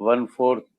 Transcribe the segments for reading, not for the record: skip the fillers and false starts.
1/4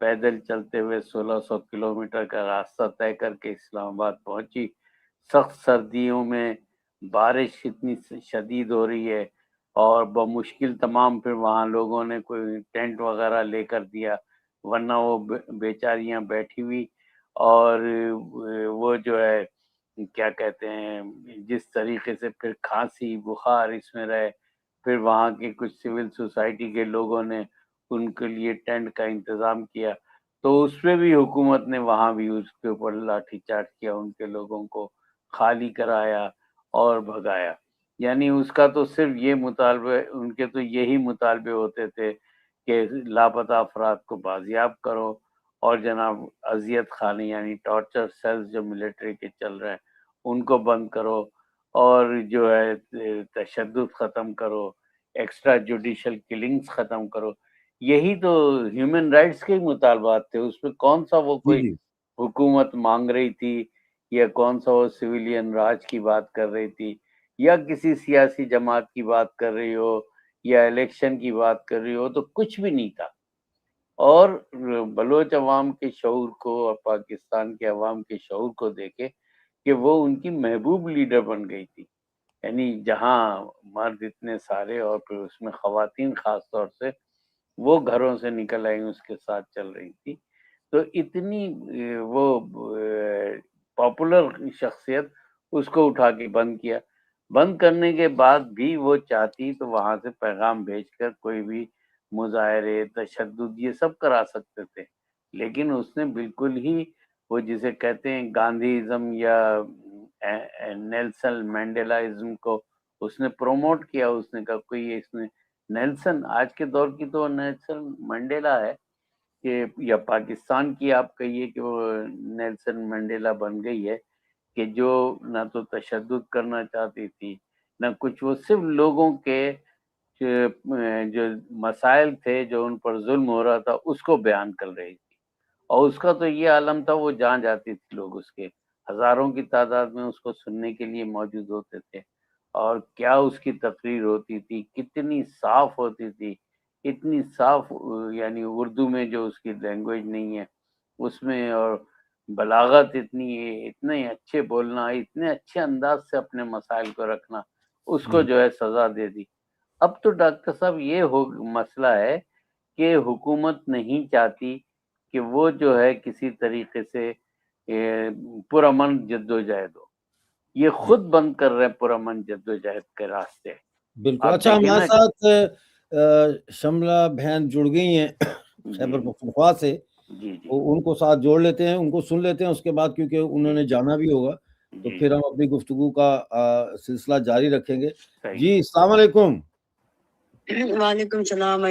پیدل چلتے ہوئے 1600 کلومیٹر کا راستہ طے کر کے اسلام آباد پہنچی. سخت سردیوں میں بارش اتنی شدید ہو رہی ہے اور بمشکل تمام پھر وہاں لوگوں نے کوئی ٹینٹ وغیرہ لے کر دیا، ورنہ وہ بیچاریاں بیٹھی ہوئی. اور وہ جو ہے کیا کہتے ہیں، جس طریقے سے پھر کھانسی بخار اس میں رہے. پھر وہاں کے کچھ سول سوسائٹی کے لوگوں نے ان کے لیے ٹینٹ کا انتظام کیا، تو اس پہ بھی حکومت نے وہاں بھی اس کے اوپر لاٹھی چارج کیا، ان کے لوگوں کو خالی کرایا اور بھگایا. یعنی اس کا تو صرف یہ مطالبہ، ان کے تو یہی مطالبے ہوتے تھے کہ لاپتہ افراد کو بازیاب کرو، اور جناب اذیت خانے یعنی ٹارچر سیلز جو ملٹری کے چل رہے ہیں ان کو بند کرو، اور جو ہے تشدد ختم کرو، ایکسٹرا جوڈیشل کلنگز ختم کرو. یہی تو ہیومن رائٹس کے مطالبات تھے. اس میں کون سا وہ جی کوئی جی حکومت مانگ رہی تھی، یا کون سا وہ سویلین راج کی بات کر رہی تھی، یا کسی سیاسی جماعت کی بات کر رہی ہو، یا الیکشن کی بات کر رہی ہو، تو کچھ بھی نہیں تھا. اور بلوچ عوام کے شعور کو اور پاکستان کے عوام کے شعور کو دیکھے کہ وہ ان کی محبوب لیڈر بن گئی تھی. یعنی جہاں مرد اتنے سارے اور پھر اس میں خواتین خاص طور سے وہ گھروں سے نکل آئی اس کے ساتھ چل رہی تھی، تو اتنی وہ پاپولر شخصیت، اس کو اٹھا کے بند کیا. بند کرنے کے بعد بھی وہ چاہتی تو وہاں سے پیغام بھیج کر کوئی بھی مظاہرے، تشدد، یہ سب کرا سکتے تھے. لیکن اس نے بالکل ہی وہ جسے کہتے ہیں گاندھیزم یا نیلسن مینڈیلازم کو اس نے پروموٹ کیا. اس نے کہا کوئی اس میں نیلسن آج کے دور کی تو نیلسن منڈیلا ہے، کہ یا پاکستان کی آپ کہیے کہ وہ نیلسن منڈیلا بن گئی ہے، کہ جو نہ تو تشدد کرنا چاہتی تھی نہ کچھ، وہ صرف لوگوں کے جو مسائل تھے جو ان پر ظلم ہو رہا تھا اس کو بیان کر رہی تھی. اور اس کا تو یہ عالم تھا، وہ جہاں جاتی تھی لوگ اس کے ہزاروں کی تعداد میں اس کو سننے کے لیے موجود ہوتے تھے. اور کیا اس کی تقریر ہوتی تھی، کتنی صاف ہوتی تھی، اتنی صاف، یعنی اردو میں جو اس کی لینگویج نہیں ہے اس میں، اور بلاغت اتنی ہے، اتنے اچھے بولنا، اتنے اچھے انداز سے اپنے مسائل کو رکھنا، اس کو جو ہے سزا دے دی. اب تو ڈاکٹر صاحب یہ مسئلہ ہے کہ حکومت نہیں چاہتی کہ وہ جو ہے کسی طریقے سے پرامن جدوجہد ہو. یہ خود بند کر رہے ہیں پرامن جدوجہد کے راستے. بالکل. اچھا، ہمارے ساتھ شملہ بہن جڑ گئی ہیں خیبر پختونخوا سے. جی جی ان کو ساتھ جوڑ لیتے ہیں، ان کو سن لیتے ہیں، اس کے بعد کیونکہ انہوں نے جانا بھی ہوگا تو پھر ہم اپنی گفتگو کا سلسلہ جاری رکھیں گے. جی السلام علیکم. وعلیکم السلام.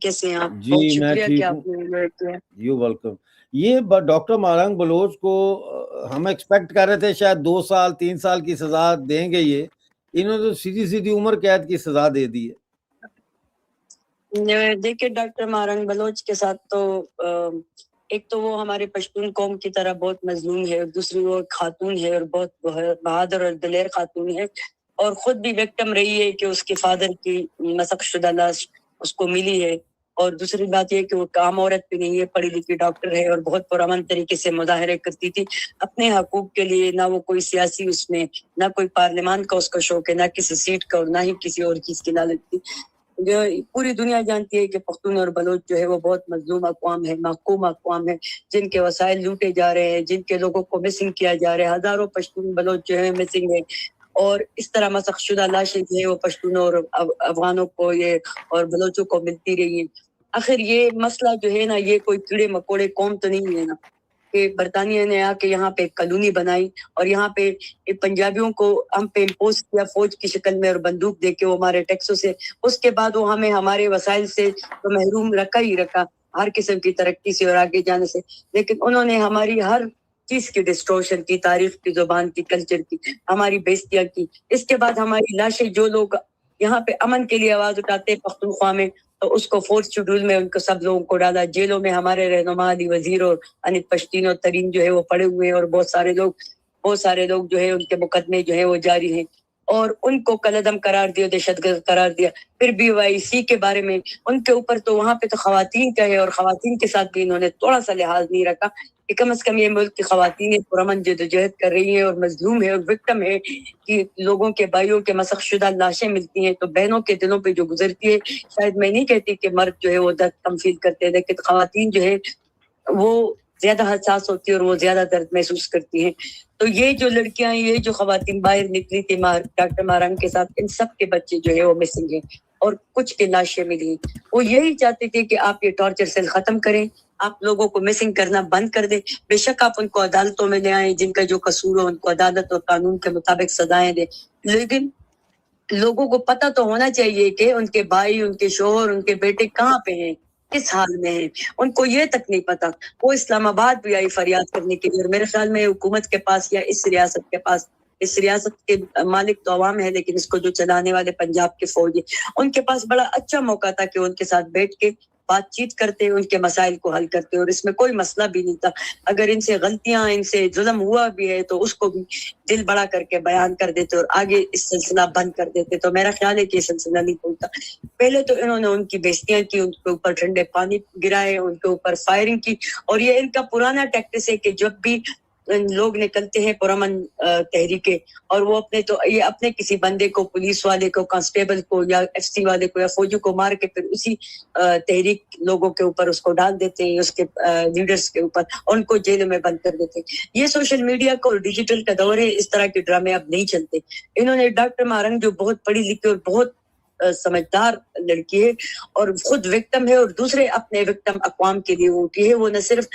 کیسے ہیں آپ؟ جی میں ٹھیک ہوں. You welcome. یہ ڈاکٹر مارنگ بلوچ کو ہم ایکسپیکٹ کر رہے تھے شاید 2 سال 3 سال کی سزا دیں گے، یہ انہوں نے تو سیدھی عمر قید کی سزا دے دی ہے. دیکھیں ڈاکٹر مارنگ بلوچ کے ساتھ تو ایک تو وہ ہمارے پشتون قوم کی طرح بہت مظلوم ہے، اور دوسری وہ خاتون ہے اور بہت بہادر اور دلیر خاتون ہے، اور خود بھی وکٹم رہی ہے کہ اس کے فادر کی مسخ شدہ لاش اس کو ملی ہے. اور دوسری بات یہ کہ وہ کام عورت بھی نہیں ہے، پڑھی لکھی ڈاکٹر ہے، اور بہت پرامن طریقے سے مظاہرے کرتی تھی اپنے حقوق کے لیے. نہ وہ کوئی سیاسی اس میں، نہ کوئی پارلیمان کا اس کا شوق ہے، نہ کسی سیٹ کا، اور نہ ہی کسی اور چیز کی لالچ تھی. جو پوری دنیا جانتی ہے کہ پختون اور بلوچ جو ہے وہ بہت مظلوم اقوام ہے، محکوم اقوام ہے، جن کے وسائل لوٹے جا رہے ہیں، جن کے لوگوں کو مسنگ کیا جا رہا ہے. ہزاروں پشتون بلوچ جو ہے مسنگ ہے، اور اس طرح مسخ شدہ لاشیں جو ہے وہ پشتونوں اور افغانوں کو یہ اور بلوچوں کو ملتی رہی ہیں. آخر یہ مسئلہ جو ہے نا، یہ کوئی کیڑے مکوڑے قوم تو نہیں ہے نا کہ برطانیہ نے آ کے یہاں پہ ایک کالونی بنائی اور یہاں پہ پنجابیوں کو ہم پہ امپوز کیا فوج کی شکل میں اور بندوق دے کے وہ ہمارے ٹیکسوں سے، اس کے بعد وہ ہمیں ہمارے وسائل سے تو محروم رکھا ہی رکھا، ہر قسم کی ترقی سے اور آگے جانے سے. لیکن انہوں نے ہماری ہر چیز کی ڈسٹورشن کی، تاریخ کی، زبان کی، کلچر کی، ہماری بےزتیاں کی. اس کے بعد ہماری لاشیں، جو لوگ یہاں پہ امن کے لیے آواز اٹھاتے پختونخوا میں، تو اس کو فورتھ شیڈول میں ان کو سب لوگوں کو ڈالا. جیلوں میں ہمارے رہنما علی وزیر اور انت پشتین اور ترین جو ہے وہ پڑے ہوئے ہیں، اور بہت سارے لوگ جو ہے ان کے مقدمے جو ہے وہ جاری ہیں. اور ان کو کلعدم قرار دیا, دہشت گرد قرار دیا. پھر BYC کے بارے میں ان کے اوپر تو وہاں پہ تو خواتین کا ہے, اور خواتین کے ساتھ بھی انہوں نے تھوڑا سا لحاظ نہیں رکھا کہ کم از کم یہ ملک کی خواتین پرامن جدوجہد کر رہی ہیں اور مظلوم ہے اور وکٹم ہے, کہ لوگوں کے بھائیوں کے مسخ شدہ لاشیں ملتی ہیں تو بہنوں کے دلوں پہ جو گزرتی ہے, شاید میں نہیں کہتی کہ مرد جو ہے وہ درد کم فیل کرتے ہیں, لیکن خواتین جو ہے وہ زیادہ حساس ہوتی ہے اور وہ زیادہ درد محسوس کرتی ہیں. تو یہ جو لڑکیاں, یہ جو خواتین باہر نکلی تھی ڈاکٹر مہرنگ کے ساتھ, ان سب کے بچے جو ہے وہ مسنگ ہیں اور کچھ کی لاشیں ملی. وہ یہی چاہتے تھے کہ آپ یہ ٹارچر سیل ختم کریں, آپ لوگوں کو مسنگ کرنا بند کر دیں. بے شک آپ ان کو عدالتوں میں لے آئیں, جن کا جو قصور ہو ان کو عدالت اور قانون کے مطابق سزائیں دیں, لیکن لوگوں کو پتہ تو ہونا چاہیے کہ ان کے بھائی, ان کے شوہر, ان کے بیٹے کہاں پہ ہیں, کس حال میں ہیں. ان کو یہ تک نہیں پتا. وہ اسلام آباد بھی آئی فریاد کرنے کے لیے, اور میرے خیال میں حکومت کے پاس یا اس ریاست کے پاس, اس ریاست کے مالک تو عوام ہے لیکن اس کو جو چلانے والے پنجاب کے فوجی, ان کے پاس بڑا اچھا موقع تھا کہ ان کے ساتھ بیٹھ کے بات چیت کرتے, ان کے مسائل کو حل کرتے, اور اس میں کوئی مسئلہ بھی نہیں تھا. اگر ان سے غلطیاں, ان سے ظلم ہوا بھی ہے تو اس کو بھی دل بڑا کر کے بیان کر دیتے اور آگے اس سلسلہ بند کر دیتے. تو میرا خیال ہے کہ یہ سلسلہ نہیں پھولتا. پہلے تو انہوں نے ان کی بےزتیاں کی, ان کے اوپر ٹھنڈے پانی گرائے, ان کے اوپر فائرنگ کی, اور یہ ان کا پرانا ٹیکٹس ہے کہ جب بھی لوگ نکلتے ہیں پرامن تحریکیں, اور وہ یہ اپنے کسی بندے کو, پولیس والے کو, کانسٹیبل کو یا FC والے کو یا فوجی کو مار کے پھر اسی تحریک لوگوں کے اوپر اس کو ڈال دیتے ہیں, اس کے لیڈرز کے اوپر, اور ان کو جیلوں میں بند کر دیتے ہیں. یہ سوشل میڈیا کو اور ڈیجیٹل کا دور ہے, اس طرح کے ڈرامے اب نہیں چلتے. انہوں نے ڈاکٹر مہرنگ جو بہت پڑھی لکھی اور بہت سمجھدار لڑکی ہے اور خود وکٹم ہے, اور دوسرے اپنے وکٹم اقوام کے لیے وہ اٹھی ہے. وہ نہ صرف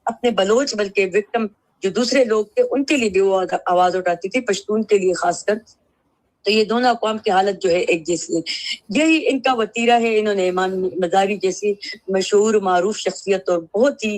اپنے بلوچ بلکہ وکٹم جو دوسرے لوگ تھے ان کے لیے بھی وہ آواز اٹھاتی تھی, پشتون کے لیے خاص کر. تو یہ دونوں اقوام کی حالت جو ہے ایک جیسی ہے. یہی ان کا وتیرہ ہے. انہوں نے ایمان مزاری جیسی مشہور معروف شخصیت اور بہت ہی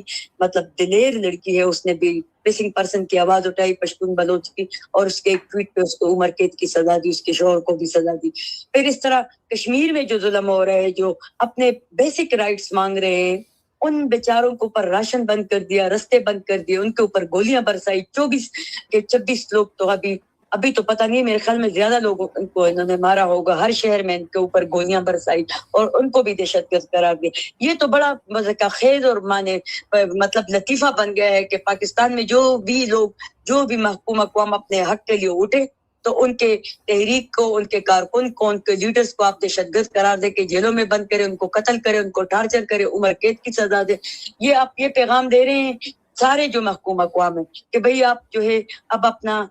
دلیر لڑکی ہے, اس نے بھی مسنگ پرسن کی آواز اٹھائی پشتون بلوچ کی, اور اس کے ایک ٹویٹ پہ اس کو عمر قید کی سزا دی, اس کے شوہر کو بھی سزا دی. پھر اس طرح کشمیر میں جو ظلم ہو رہا ہے, جو اپنے بیسک رائٹس مانگ رہے ہیں, ان بیچاروں کے اوپر راشن بند کر دیا, رستے بند کر دیے, ان کے اوپر گولیاں برسائی. 26 لوگ تو ابھی تو پتہ نہیں, میرے خیال میں زیادہ لوگوں کو انہوں نے مارا ہوگا. ہر شہر میں ان کے اوپر گولیاں برسائی اور ان کو بھی دہشت گرد قرار دیا. یہ تو بڑا مذاق خیز اور لطیفہ بن گیا ہے کہ پاکستان میں جو بھی لوگ, جو بھی محکوم اقوام اپنے حق کے لیے اٹھے تو ان کے تحریک کو, ان کے کارکن کو, ان کے لیڈرز کو آپ دہشت گرد قرار دے کے جیلوں میں بند کرے, ان کو قتل کرے, ان کو ٹارچر کرے, عمر قید کی سزا دے. یہ آپ یہ پیغام دے رہے ہیں سارے جو محکوم اقوام ہیں کہ بھئی آپ جو ہے اب اپنا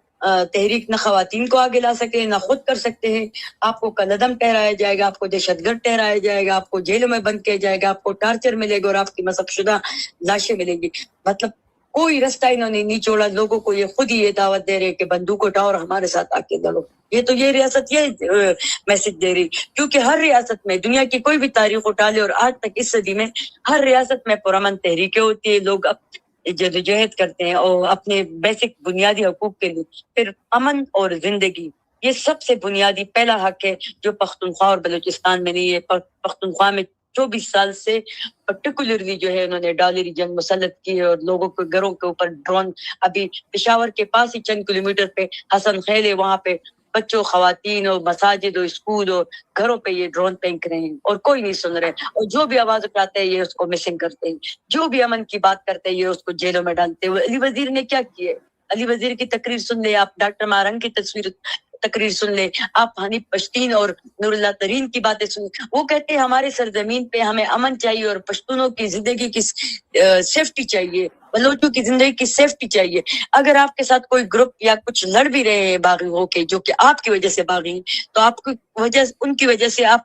تحریک نہ خواتین کو آگے لا سکے, نہ خود کر سکتے ہیں. آپ کو کلعدم ٹھہرایا جائے گا, آپ کو دہشت گرد ٹھہرایا جائے گا, آپ کو جیلوں میں بند کیا جائے گا, آپ کو ٹارچر ملے گا اور آپ کی مسخ شدہ لاشیں ملیں گی. کوئی رستہ انہوں نے نہیں چھوڑا. لوگوں کو یہ خود ہی یہ دعوت دے رہے کہ بندوق اٹھاؤ اور ہمارے ساتھ آ کے لڑو. یہ ریاست یہ میسج دے رہی, کیونکہ ہر ریاست میں دنیا کی کوئی بھی تاریخ اٹھا لے اور آج تک اس صدی میں ہر ریاست میں پرامن تحریکیں ہوتی ہے, لوگ جدوجہد کرتے ہیں اور اپنے بیسک بنیادی حقوق کے لیے. پھر امن اور زندگی یہ سب سے بنیادی پہلا حق ہے جو پختونخوا اور بلوچستان میں نہیں ہے. پختونخوا میں 24 سال سے پرٹیکولرلی جو ہے انہوں نے ڈالری جنگ مسلط کی ہے, اور لوگوں کے گھروں کے اوپر ڈرون, ابھی پشاور کے پاس ہی چند کلومیٹر پہ حسن خیل ہے, وہاں پہ بچوں, خواتین اور مساجد اور اسکول اور گھروں پہ یہ ڈرون پھینک رہے ہیں اور کوئی نہیں سن رہے. اور جو بھی آواز اٹھاتے ہیں یہ اس کو مسنگ کرتے ہیں, جو بھی امن کی بات کرتے ہیں یہ اس کو جیلوں میں ڈالتے ہیں. علی وزیر نے کیا کیے؟ علی وزیر کی تقریر سن لے آپ, ڈاکٹر مہرنگ کی تقریر سن لے آپ, حنیف پشتین اور نور اللہ ترین کی باتیں سن. وہ کہتے ہیں ہمارے سرزمین پہ ہمیں امن چاہیے اور پشتونوں کی زندگی کی سیفٹی چاہیے, بلوچوں کی زندگی کی سیفٹی چاہیے. اگر آپ کے ساتھ کوئی گروپ یا کچھ لڑ بھی رہے ہیں باغی ہو کے, جو کہ آپ کی وجہ سے باغی ہیں, تو آپ کی وجہ, ان کی وجہ سے آپ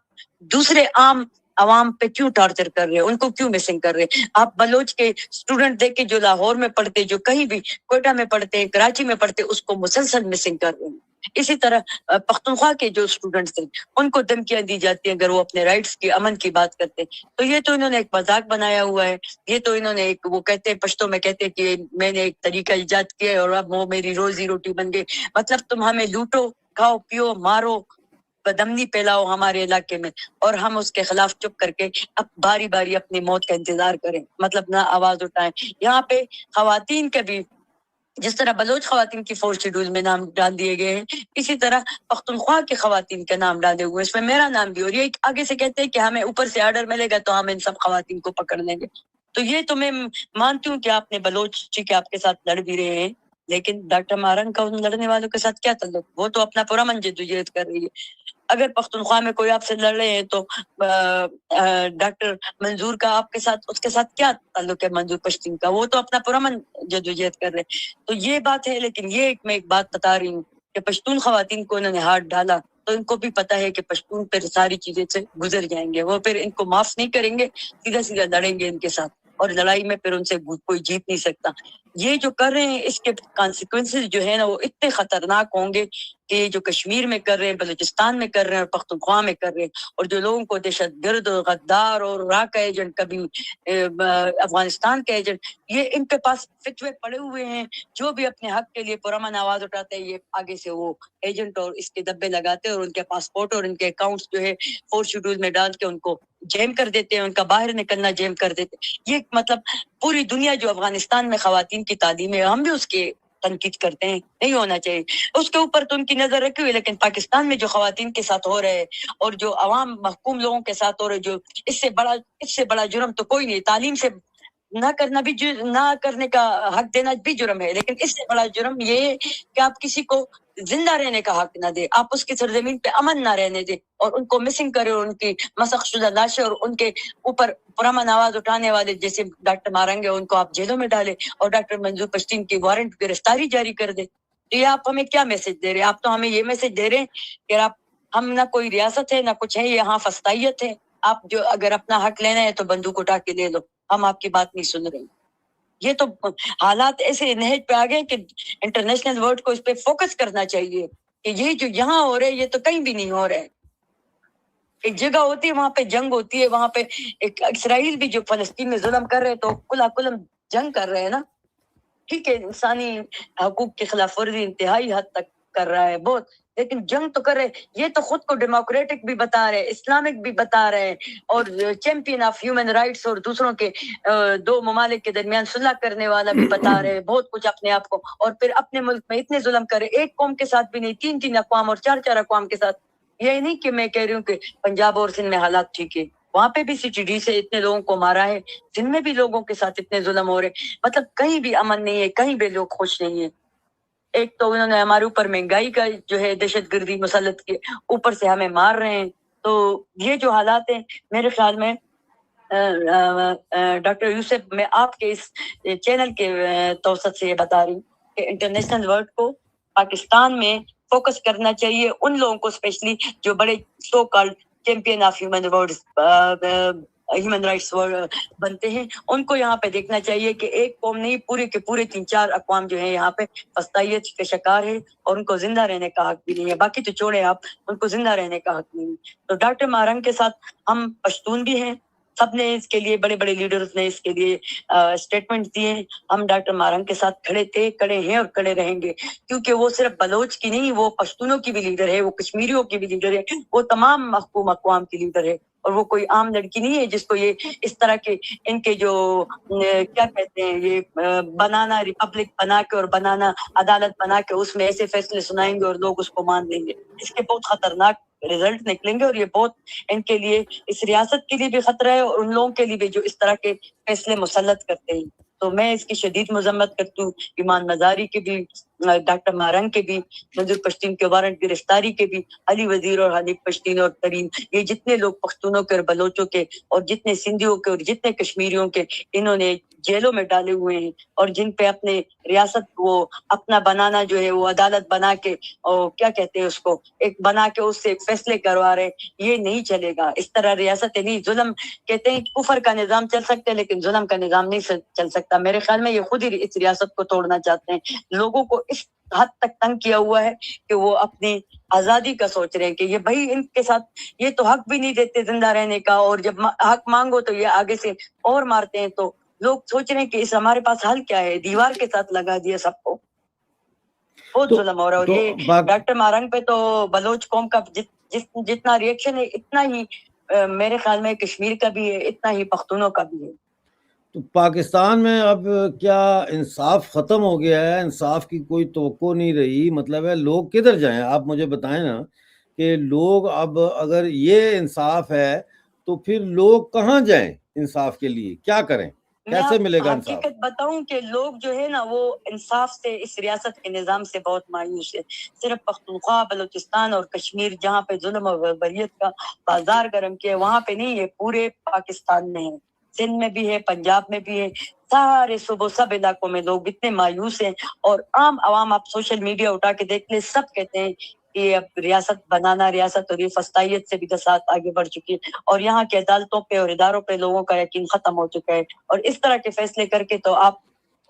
دوسرے عام عوام پہ کیوں ٹارچر کر رہے ہیں, ان کو کیوں مسنگ کر رہے ہیں؟ آپ بلوچ کے اسٹوڈنٹ دیکھ کے جو لاہور میں پڑھتے, جو کہیں بھی کوئٹہ میں پڑھتے, کراچی میں پڑھتے, اس کو مسلسل مسنگ کر رہے ہیں. اسی طرح پختونخوا کے جو اسٹوڈنٹس ہیں ان کو دھمکیاں دی جاتی ہیں اگر وہ اپنے رائٹس کی, امن کی بات کرتے ہیں. تو یہ تو انہوں نے ایک مذاق بنایا ہوا ہے. یہ تو انہوں نے وہ کہتے ہیں پشتوں میں کہتے ہیں کہ میں نے ایک طریقہ ایجاد کیا ہے اور اب وہ میری روزی روٹی بن گئی. تم ہمیں لوٹو, کھاؤ, پیو, مارو, بدمنی پھیلاؤ ہمارے علاقے میں, اور ہم اس کے خلاف چپ کر کے اب باری باری اپنی موت کا انتظار کریں, نہ آواز اٹھائیں. یہاں پہ خواتین کا بھی جس طرح بلوچ خواتین کی 4 شیڈول میں نام ڈال دیے گئے ہیں، اسی طرح پختونخوا کی خواتین کا نام ڈالے ہوئے، اس میں میرا نام بھی، اور یہ آگے سے کہتے ہیں کہ ہمیں اوپر سے آرڈر ملے گا تو ہم ان سب خواتین کو پکڑ لیں گے. تو یہ تو میں مانتی ہوں کہ آپ نے بلوچ جی کے آپ کے ساتھ لڑ بھی رہے ہیں، لیکن ڈاکٹر مارنگ کا ان لڑنے والوں کے ساتھ کیا تعلق؟ وہ تو اپنا پورا من جدوجہد کر رہی ہے. اگر پختونخوا میں کوئی آپ سے لڑ رہے ہیں تو ڈاکٹر منظور کا آپ کے ساتھ، اس کے ساتھ کیا تعلق ہے؟ منظور پشتین کا وہ تو اپنا پورا من جدوجہد کر رہے ہیں. تو یہ بات ہے. لیکن یہ میں ایک بات بتا رہی ہوں کہ پشتون خواتین کو انہوں نے ہاتھ ڈالا تو ان کو بھی پتا ہے کہ پشتون پھر ساری چیزیں سے گزر جائیں گے، وہ پھر ان کو معاف نہیں کریں گے، سیدھا سیدھا لڑیں گے ان کے ساتھ، اور لڑائی میں پھر ان سے کوئی جیت نہیں سکتا. یہ جو کر رہے ہیں اس کے کانسیکوینسز جو ہے نا وہ اتنے خطرناک ہوں گے کہ جو کشمیر میں کر رہے ہیں، بلوچستان میں کر رہے ہیں، اور پختونخوا میں کر رہے ہیں، اور جو لوگوں کو دہشت گرد اور غدار اور را کا ایجنٹ، کبھی افغانستان کا ایجنٹ، یہ ان کے پاس فتوے پڑے ہوئے ہیں. جو بھی اپنے حق کے لیے پرامن آواز اٹھاتے ہیں، یہ آگے سے وہ ایجنٹ اور اس کے دبے لگاتے ہیں، اور ان کے پاسپورٹ اور ان کے اکاؤنٹس جو ہے 4 شیڈول میں ڈال کے ان کو جیم کر دیتے ہیں، ان کا باہر نکلنا جیم کر دیتے ہیں. یہ مطلب پوری دنیا جو افغانستان میں خواتین کی تعلیم ہے، ہم بھی اس کے تنقید کرتے ہیں، نہیں ہونا چاہیے اس کے اوپر تو ان کی نظر رکھی ہوئی. لیکن پاکستان میں جو خواتین کے ساتھ ہو رہے ہیں اور جو عوام محکوم لوگوں کے ساتھ ہو رہے، جو اس سے بڑا جرم تو کوئی نہیں. تعلیم سے نہ کرنا بھی نہ کرنے کا حق دینا بھی جرم ہے، لیکن اس سے بڑا جرم یہ ہے کہ آپ کسی کو زندہ رہنے کا حق نہ دے، آپ اس کی سرزمین پہ امن نہ رہنے دے، اور ان کو مسنگ کرے، اور ان کی مسخ شدہ لاشیں اور ان کے اوپر پرامن آواز اٹھانے والے جیسے ڈاکٹر مارنگ ہے ان کو آپ جیلوں میں ڈالے، اور ڈاکٹر منظور پشتین کی وارنٹ گرفتاری جاری کر دے. تو یہ آپ ہمیں کیا میسج دے رہے ہیں؟ آپ تو ہمیں یہ میسج دے رہے ہیں کہ ہم نہ کوئی ریاست ہے نہ کچھ ہے، یہاں فسطائیت ہے. آپ جو اگر اپنا حق لینا ہے تو بندوق اٹھا کے لے لو، ہم آپ کی بات نہیں سن رہے. یہ تو حالات ایسے نہج پہ آ گئے کہ انٹرنیشنل ورلڈ کو اس پہ فوکس کرنا چاہیے کہ یہ جو یہاں ہو رہا ہے یہ تو کہیں بھی نہیں ہو رہا ہے. ایک جگہ ہوتی ہے وہاں پہ جنگ ہوتی ہے، وہاں پہ ایک اسرائیل بھی جو فلسطین میں ظلم کر رہے تو کلا کلم جنگ کر رہے ہیں نا. ٹھیک ہے، انسانی حقوق کی خلاف ورزی انتہائی حد تک کر رہا ہے بہت، لیکن جنگ تو کر رہے. یہ تو خود کو ڈیموکریٹک بھی بتا رہے، اسلامک بھی بتا رہے، اور چیمپئن آف ہیومن رائٹس، اور دوسروں کے 2 ممالک کے درمیان صلح کرنے والا بھی بتا رہے بہت کچھ اپنے آپ کو. اور پھر اپنے ملک میں اتنے ظلم کرے، ایک قوم کے ساتھ بھی نہیں، 3 اقوام اور 4 اقوام کے ساتھ. یہ نہیں کہ میں کہہ رہی ہوں کہ پنجاب اور سندھ میں حالات ٹھیک ہے، وہاں پہ بھی CTD سے اتنے لوگوں کو مارا ہے، سندھ میں بھی لوگوں کے ساتھ اتنے ظلم ہو رہے. مطلب کہیں بھی امن نہیں ہے، کہیں بھی لوگ خوش نہیں ہیں. ایک تو انہوں نے ہمارے اوپر مہنگائی کا جو ہے دہشت گردی مسلط کی، اوپر سے ہمیں مار رہے ہیں. تو یہ جو حالات ہیں میرے خیال میں ڈاکٹر یوسف، میں آپ کے اس چینل کے توسط سے یہ بتا رہی ہوں کہ انٹرنیشنل ورلڈ کو پاکستان میں فوکس کرنا چاہیے، ان لوگوں کو اسپیشلی جو بڑے so called champion of human rights بنتے ہیں، ان کو یہاں پہ دیکھنا چاہیے کہ ایک قوم نہیں، پورے کے پورے 3-4 اقوام جو ہیں یہاں پہ فسطائیت کے شکار ہے، اور ان کو زندہ رہنے کا حق بھی نہیں ہے. باقی تو چھوڑے آپ، ان کو زندہ رہنے کا حق نہیں ہے. تو ڈاکٹر مارنگ کے ساتھ ہم پشتون بھی ہیں، سب نے اس کے لیے بڑے بڑے لیڈرز نے اس کے لیے اسٹیٹمنٹ دیے ہیں. ہم ڈاکٹر مارنگ کے ساتھ کھڑے تھے، کھڑے ہیں اور کھڑے رہیں گے، کیونکہ وہ صرف بلوچ کی نہیں، وہ پشتونوں کی بھی لیڈر ہے، وہ کشمیریوں کی بھی لیڈر ہے، وہ تمام محکوم اقوام کی لیڈر ہے. اور وہ کوئی عام لڑکی نہیں ہے جس کو یہ اس طرح کے ان کے جو کیا کہتے ہیں یہ بنانا ریپبلک بنا کے اور بنانا عدالت بنا کے اس میں ایسے فیصلے سنائیں گے اور لوگ اس کو مان لیں گے. اس کے بہت خطرناک رزلٹ نکلیں گے، اور یہ بہت ان کے لیے، اس ریاست کے لیے بھی خطرہ ہے، اور ان لوگوں کے لیے بھی جو اس طرح کے فیصلے مسلط کرتے ہیں. تو میں اس کی شدید مذمت کرتی ہوں، ایمان مزاری کے بھی، ڈاکٹر مارنگ کے بھی، منظور پشتین کے وارنٹ گرفتاری کے بھی، علی وزیر اور حنیف پشتین اور ترین، یہ جتنے لوگ پختونوں کے اور بلوچوں کے اور جتنے سندھیوں کے اور جتنے کشمیریوں کے انہوں نے جیلوں میں ڈالے ہوئے ہیں، اور جن پہ اپنے ریاست کو اپنا بنانا جو ہے وہ عدالت بنا کے، اور کیا کہتے ہیں اس کو، ایک بنا کے اس سے ایک فیصلے کروا رہے. یہ نہیں چلے گا اس طرح. ریاست نہیں، ظلم کہتے ہیں کفر کا نظام چل سکتا ہے لیکن ظلم کا نظام نہیں چل سکتا. میرے خیال میں یہ خود ہی اس ریاست کو توڑنا چاہتے ہیں. لوگوں کو اس حد تک تنگ کیا ہوا ہے کہ وہ اپنی آزادی کا سوچ رہے ہیں کہ یہ بھائی ان کے ساتھ یہ تو حق بھی نہیں دیتے زندہ رہنے کا، اور جب حق مانگو تو یہ آگے سے اور مارتے ہیں. تو لوگ سوچ رہے ہیں کہ اس ہمارے پاس حل کیا ہے، دیوار کے ساتھ لگا دیا سب کو. بہت ظلم ہو رہا ہے. اور یہ ڈاکٹر مارنگ پہ تو بلوچ قوم کا جتنا ریئیکشن ہے اتنا ہی میرے خیال میں کشمیر کا بھی ہے، اتنا ہی پختونوں کا بھی ہے. تو پاکستان میں اب کیا انصاف ختم ہو گیا ہے؟ انصاف کی کوئی توقع نہیں رہی، مطلب ہے لوگ کدھر جائیں؟ آپ مجھے بتائیں نا کہ لوگ اب اگر یہ انصاف ہے تو پھر لوگ کہاں جائیں انصاف کے لیے؟ کیا کریں؟ میں کیسے ملے گا انصاف؟ حقیقت بتاؤں کہ لوگ جو ہے نا وہ انصاف سے، اس ریاست کے نظام سے بہت مایوس ہے. صرف پختونخوا، بلوچستان اور کشمیر جہاں پہ ظلم اور بربریت کا بازار گرم کیا، وہاں پہ نہیں ہے، پورے پاکستان میں ہے. سندھ میں بھی ہے، پنجاب میں بھی ہے، سارے صوبوں سب علاقوں میں لوگ اتنے مایوس ہیں. اور عام عوام، آپ سوشل میڈیا اٹھا کے دیکھ لیں، سب کہتے ہیں کہ اب ریاست بنانا، ریاست اور یہ فسطائیت سے بھی 10 سال آگے بڑھ چکی ہے، اور یہاں کے عدالتوں پہ اور اداروں پہ لوگوں کا یقین ختم ہو چکا ہے. اور اس طرح کے فیصلے کر کے تو آپ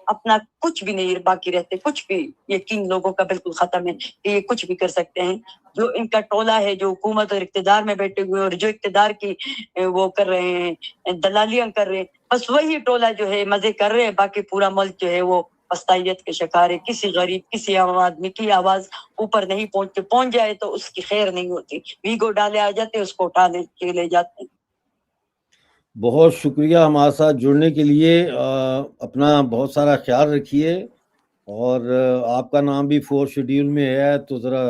اپنا کچھ بھی نہیں باقی رہتے، کچھ بھی یقین لوگوں کا بالکل ختم ہے کہ یہ کچھ بھی کر سکتے ہیں. جو ان کا ٹولہ ہے، جو حکومت اور اقتدار میں بیٹھے ہوئے اور جو اقتدار کی وہ کر رہے ہیں، دلالیاں کر رہے ہیں، بس وہی ٹولہ جو ہے مزے کر رہے ہیں. باقی پورا ملک جو ہے وہ فسطائیت کے شکار ہے. کسی غریب، کسی عام آدمی کی آواز اوپر نہیں پہنچ جائے تو اس کی خیر نہیں ہوتی. ویگو ڈالے آ جاتے، اس کو اٹھا کے لے جاتے ہیں. بہت شکریہ ہمارے ساتھ جڑنے کے لیے. اپنا بہت سارا خیال رکھیے، اور آپ کا نام بھی 4 شیڈیول میں ہے، تو ذرا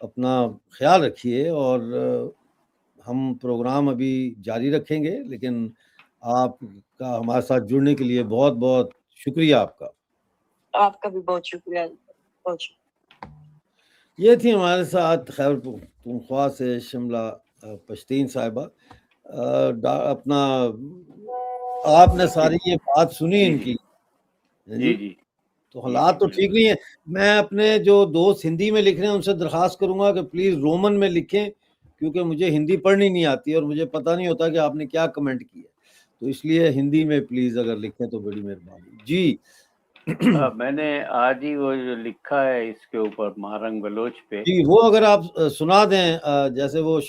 اپنا خیال رکھیے. اور ہم پروگرام ابھی جاری رکھیں گے، لیکن آپ کا ہمارے ساتھ جڑنے کے لیے بہت بہت شکریہ آپ کا. آپ کا بھی بہت شکریہ، بہت شکریہ. یہ تھی ہمارے ساتھ خیبر پختونخوا سے شملہ پشتین صاحبہ. اپنا آپ نے ساری یہ بات سنی ان کی. جی تو حالات تو ٹھیک نہیں ہے. میں اپنے جو دوست ہندی میں لکھ رہے ہیں ان سے درخواست کروں گا کہ پلیز رومن میں لکھیں، کیونکہ مجھے ہندی پڑھنی نہیں آتی اور مجھے پتہ نہیں ہوتا کہ آپ نے کیا کمنٹ کیا. تو اس لیے ہندی میں پلیز اگر لکھیں تو بڑی مہربانی. جی میں نے آج ہی وہ جو لکھا ہے اس کے اوپر مہارنگ بلوچ پہ، جی وہ اگر آپ سنا دیں، جیسے وہ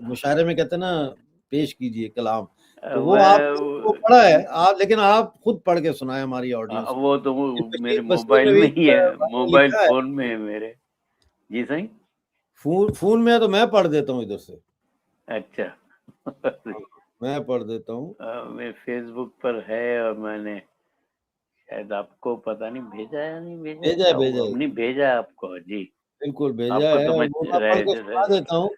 مشاعرے میں کہتے ہیں نا پیش کیجئے کلام، تو وہ آپ کو پڑھا ہے آپ، لیکن آپ خود پڑھ کے سنائیں ہماری آڈینس. وہ تو میرے موبائل میں ہی ہے، موبائل فون میں ہے میرے. جی صحیح، فون میں ہے تو میں پڑھ دیتا ہوں ادھر سے. اچھا میں پڑھ دیتا ہوں. میں فیس بک پر ہے، اور میں نے شاید آپ کو پتہ نہیں بھیجا ہے، نہیں بھیجا ہے، ہم نے بھیجا ہے آپ کو. جی بالکل بھیجا آپ کو ہے. تو وہ میں پڑھ کے سنا دیتا ہوں.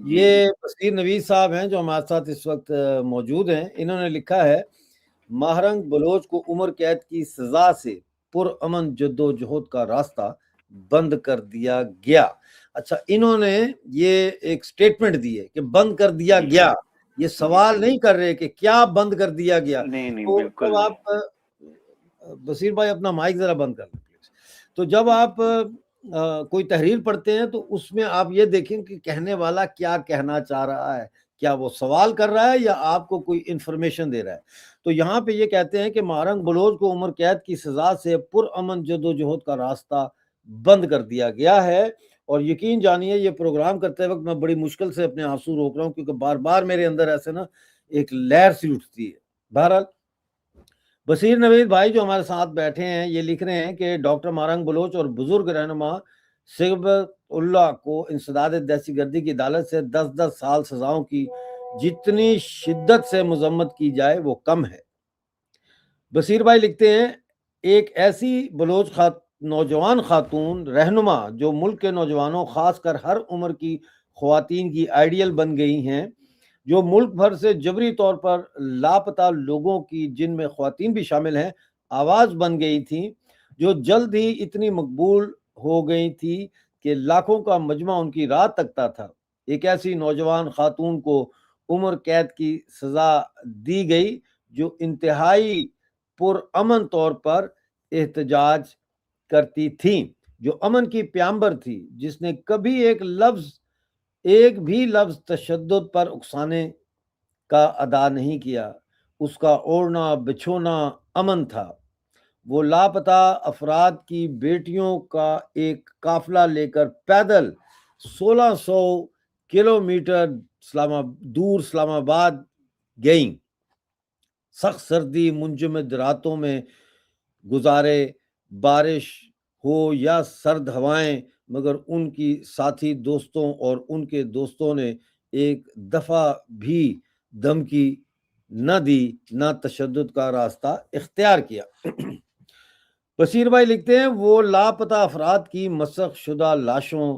یہ بصیر نوید صاحب ہیں جو ہمارے ساتھ اس وقت موجود ہیں. انہوں نے لکھا ہے، مہرنگ بلوچ کو عمر قید کی سزا سے پرامن جدوجہد کا راستہ بند کر دیا گیا. اچھا، انہوں نے یہ ایک سٹیٹمنٹ دی ہے کہ بند کر دیا گیا. یہ سوال نہیں کر رہے کہ کیا بند کر دیا گیا. نہیں تو بالکل. جب آپ بصیر بھائی اپنا مائک ذرا بند کر لیں پلیز. تو جب آپ کوئی تحریر پڑھتے ہیں تو اس میں آپ یہ دیکھیں کہ کہنے والا کیا کہنا چاہ رہا ہے. کیا وہ سوال کر رہا ہے یا آپ کو کوئی انفارمیشن دے رہا ہے. تو یہاں پہ یہ کہتے ہیں کہ مہرنگ بلوچ کو عمر قید کی سزا سے پرامن جدوجہد کا راستہ بند کر دیا گیا ہے. اور یقین جانیے یہ پروگرام کرتے وقت میں بڑی مشکل سے اپنے آنسو روک رہا ہوں، کیونکہ بار بار میرے اندر ایسے نا ایک لہر سی اٹھتی ہے. بہرحال بصیر نوید بھائی جو ہمارے ساتھ بیٹھے ہیں یہ لکھ رہے ہیں کہ ڈاکٹر مہرنگ بلوچ اور بزرگ رہنما صبغت اللہ کو انسداد دہشت گردی کی عدالت سے 10 سال سزاؤں کی جتنی شدت سے مذمت کی جائے وہ کم ہے. بصیر بھائی لکھتے ہیں، ایک ایسی بلوچ نوجوان خاتون رہنما جو ملک کے نوجوانوں خاص کر ہر عمر کی خواتین کی آئیڈیل بن گئی ہیں، جو ملک بھر سے جبری طور پر لاپتہ لوگوں کی، جن میں خواتین بھی شامل ہیں، آواز بن گئی تھیں، جو جلد ہی اتنی مقبول ہو گئی تھی کہ لاکھوں کا مجمع ان کی راہ تکتا تھا. ایک ایسی نوجوان خاتون کو عمر قید کی سزا دی گئی جو انتہائی پرامن طور پر احتجاج کرتی تھی، جو امن کی پیامبر تھی، جس نے کبھی ایک بھی لفظ تشدد پر اکسانے کا ادا نہیں کیا. اس کا اوڑھنا بچھونا امن تھا. وہ لاپتہ افراد کی بیٹیوں کا ایک قافلہ لے کر پیدل 1600 کلومیٹر دور اسلام آباد گئیں. سخت سردی منجمد راتوں میں گزارے، بارش ہو یا سرد ہوائیں، مگر ان کی ساتھی دوستوں اور ان کے دوستوں نے ایک دفعہ بھی دھمکی نہ دی نہ تشدد کا راستہ اختیار کیا۔ بصیر بھائی لکھتے ہیں وہ لاپتہ افراد کی مسخ شدہ لاشوں،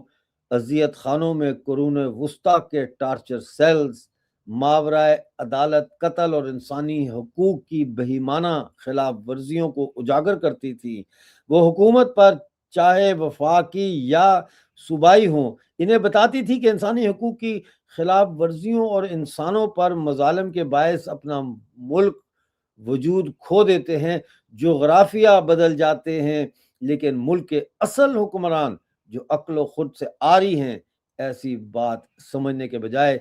اذیت خانوں میں قرون وسطیٰ کے ٹارچر سیلز، ماورائے عدالت قتل اور انسانی حقوق کی بہیمانہ خلاف ورزیوں کو اجاگر کرتی تھی۔ وہ حکومت پر چاہے وفاقی یا صوبائی ہوں انہیں بتاتی تھی کہ انسانی حقوق کی خلاف ورزیوں اور انسانوں پر مظالم کے باعث اپنا ملک وجود کھو دیتے ہیں، جغرافیہ بدل جاتے ہیں، لیکن ملک کے اصل حکمران جو عقل و خود سے عاری ہیں ایسی بات سمجھنے کے بجائے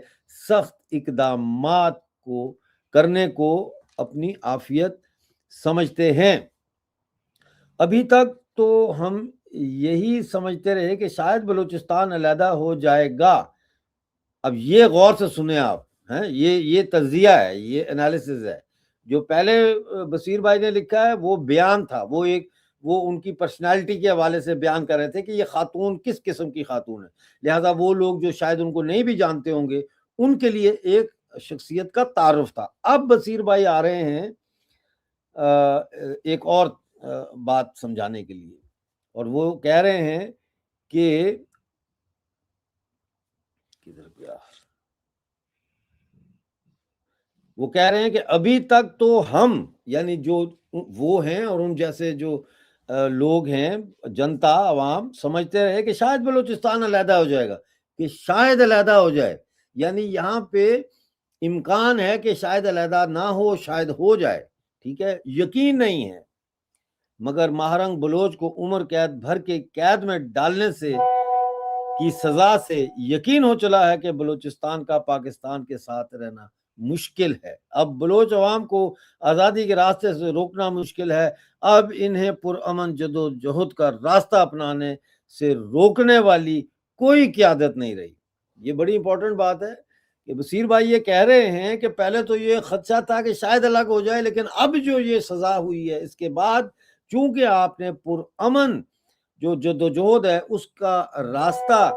سخت اقدامات کو کرنے کو اپنی عافیت سمجھتے ہیں۔ ابھی تک تو ہم یہی سمجھتے رہے کہ شاید بلوچستان علیحدہ ہو جائے گا۔ اب یہ غور سے سنیں آپ، ہیں یہ تجزیہ ہے، یہ انالیسز ہے۔ جو پہلے بصیر بھائی نے لکھا ہے وہ بیان تھا، وہ ان کی پرسنالٹی کے حوالے سے بیان کر رہے تھے کہ یہ خاتون کس قسم کی خاتون ہے، لہٰذا وہ لوگ جو شاید ان کو نہیں بھی جانتے ہوں گے ان کے لیے ایک شخصیت کا تعارف تھا۔ اب بصیر بھائی آ رہے ہیں ایک اور بات سمجھانے کے لیے، اور وہ کہہ رہے ہیں کہ کدھر گیا، وہ کہہ رہے ہیں کہ ابھی تک تو ہم یعنی جو وہ ہیں اور ان جیسے جو لوگ ہیں، جنتا عوام، سمجھتے رہے کہ شاید بلوچستان علیحدہ ہو جائے گا، کہ شاید علیحدہ ہو جائے، یعنی یہاں پہ امکان ہے کہ شاید علیحدہ نہ ہو، شاید ہو جائے، ٹھیک ہے، یقین نہیں ہے۔ مگر مہرنگ بلوچ کو عمر قید بھر کے قید میں ڈالنے سے کی سزا سے یقین ہو چلا ہے کہ بلوچستان کا پاکستان کے ساتھ رہنا مشکل ہے۔ اب بلوچ عوام کو آزادی کے راستے سے روکنا مشکل ہے۔ اب انہیں پرامن جدوجہد کا راستہ اپنانے سے روکنے والی کوئی قیادت نہیں رہی۔ یہ بڑی امپورٹنٹ بات ہے کہ بصیر بھائی یہ کہہ رہے ہیں کہ پہلے تو یہ خدشہ تھا کہ شاید الگ ہو جائے، لیکن اب جو یہ سزا ہوئی ہے اس کے بعد چونکہ آپ نے پرامن جو جدوجہد ہے اس کا راستہ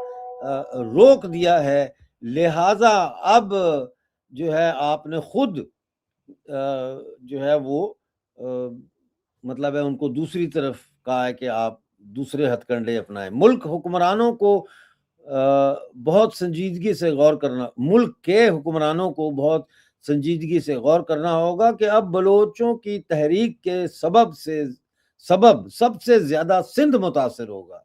روک دیا ہے، لہٰذا اب جو ہے آپ نے خود جو ہے وہ مطلب ہے ان کو دوسری طرف کہا ہے کہ آپ دوسرے ہتھ کنڈے اپنائیں۔ ملک حکمرانوں کو بہت سنجیدگی سے غور کرنا، ملک کے حکمرانوں کو بہت سنجیدگی سے غور کرنا ہوگا کہ اب بلوچوں کی تحریک کے سبب سب سے زیادہ سندھ متاثر ہوگا،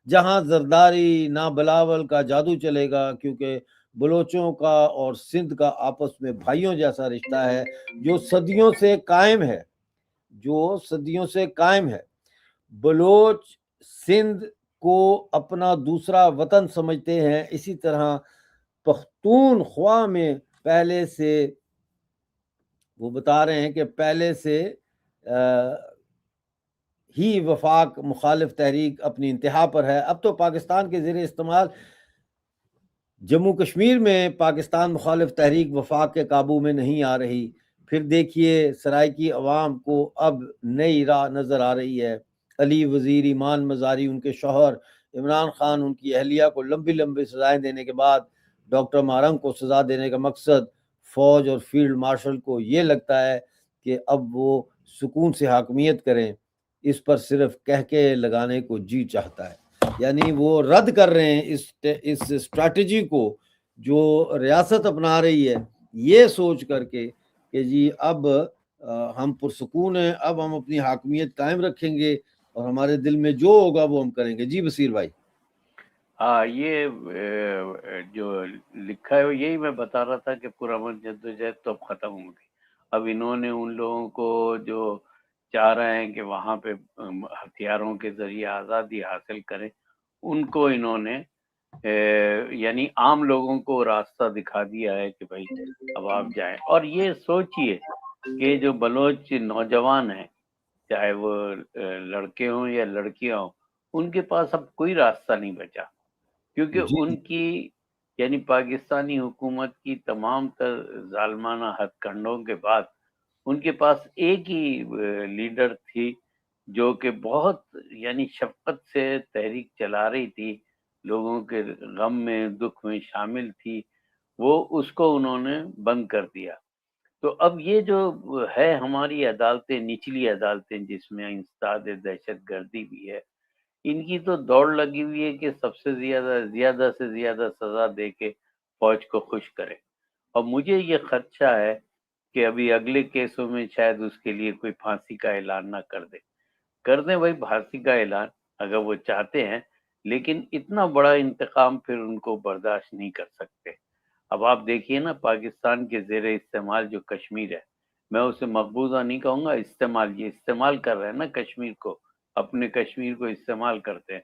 جہاں زرداری نہ بلاول کا جادو چلے گا، کیونکہ بلوچوں کا اور سندھ کا آپس میں بھائیوں جیسا رشتہ ہے جو صدیوں سے قائم ہے۔ بلوچ سندھ کو اپنا دوسرا وطن سمجھتے ہیں، اسی طرح پختونخوا میں پہلے سے وہ بتا رہے ہیں کہ پہلے سے ہی وفاق مخالف تحریک اپنی انتہا پر ہے۔ اب تو پاکستان کے زیر استعمال جموں کشمیر میں پاکستان مخالف تحریک وفاق کے قابو میں نہیں آ رہی۔ پھر دیکھیے سرائیکی عوام کو اب نئی راہ نظر آ رہی ہے۔ علی وزیر، ایمان مزاری ان کے شوہر، عمران خان ان کی اہلیہ کو لمبی سزائیں دینے کے بعد ڈاکٹر مہرنگ کو سزا دینے کا مقصد فوج اور فیلڈ مارشل کو یہ لگتا ہے کہ اب وہ سکون سے حاکمیت کریں، اس پر صرف کہہ کے لگانے کو جی چاہتا ہے۔ یعنی وہ رد کر رہے ہیں اس اسٹریٹجی کو جو ریاست اپنا رہی ہے، یہ سوچ کر کے کہ جی اب ہم پرسکون ہیں، اب ہم اپنی حاکمیت قائم رکھیں گے اور ہمارے دل میں جو ہوگا وہ ہم کریں گے۔ جی بصیر بھائی۔ ہاں، یہ جو لکھا ہے یہی میں بتا رہا تھا کہ پرامن جدوجہد تو اب ختم ہو گئی۔ اب انہوں نے ان لوگوں کو جو چاہ رہے ہیں کہ وہاں پہ ہتھیاروں کے ذریعے آزادی حاصل کریں، ان کو انہوں نے یعنی عام لوگوں کو راستہ دکھا دیا ہے کہ بھائی اب آپ جائیں۔ اور یہ سوچئے کہ جو بلوچ نوجوان ہیں، چاہے وہ لڑکے ہوں یا لڑکیاں ہوں، ان کے پاس اب کوئی راستہ نہیں بچا، کیونکہ جی ان کی یعنی پاکستانی حکومت کی تمام تر ظالمانہ ہتھ کنڈوں کے بعد ان کے پاس ایک ہی لیڈر تھی جو کہ بہت یعنی شفقت سے تحریک چلا رہی تھی، لوگوں کے غم میں دکھ میں شامل تھی، وہ اس کو انہوں نے بند کر دیا۔ تو اب یہ جو ہے ہماری عدالتیں، نچلی عدالتیں جس میں انسداد دہشت گردی بھی ہے، ان کی تو دوڑ لگی ہوئی ہے کہ سب سے زیادہ سے زیادہ سزا دے کے فوج کو خوش کرے. اور مجھے یہ خدشہ ہے کہ ابھی اگلے کیسوں میں شاید اس کے لیے کوئی پھانسی کا اعلان نہ کر دیں بھائی پھانسی کا اعلان اگر وہ چاہتے ہیں، لیکن اتنا بڑا انتقام پھر ان کو برداشت نہیں کر سکتے. اب آپ دیکھیے نا، پاکستان کے زیر استعمال جو کشمیر ہے، میں اسے مقبوضہ نہیں کہوں گا، یہ استعمال کر رہے ہیں نا کشمیر کو، اپنے کشمیر کو استعمال کرتے ہیں.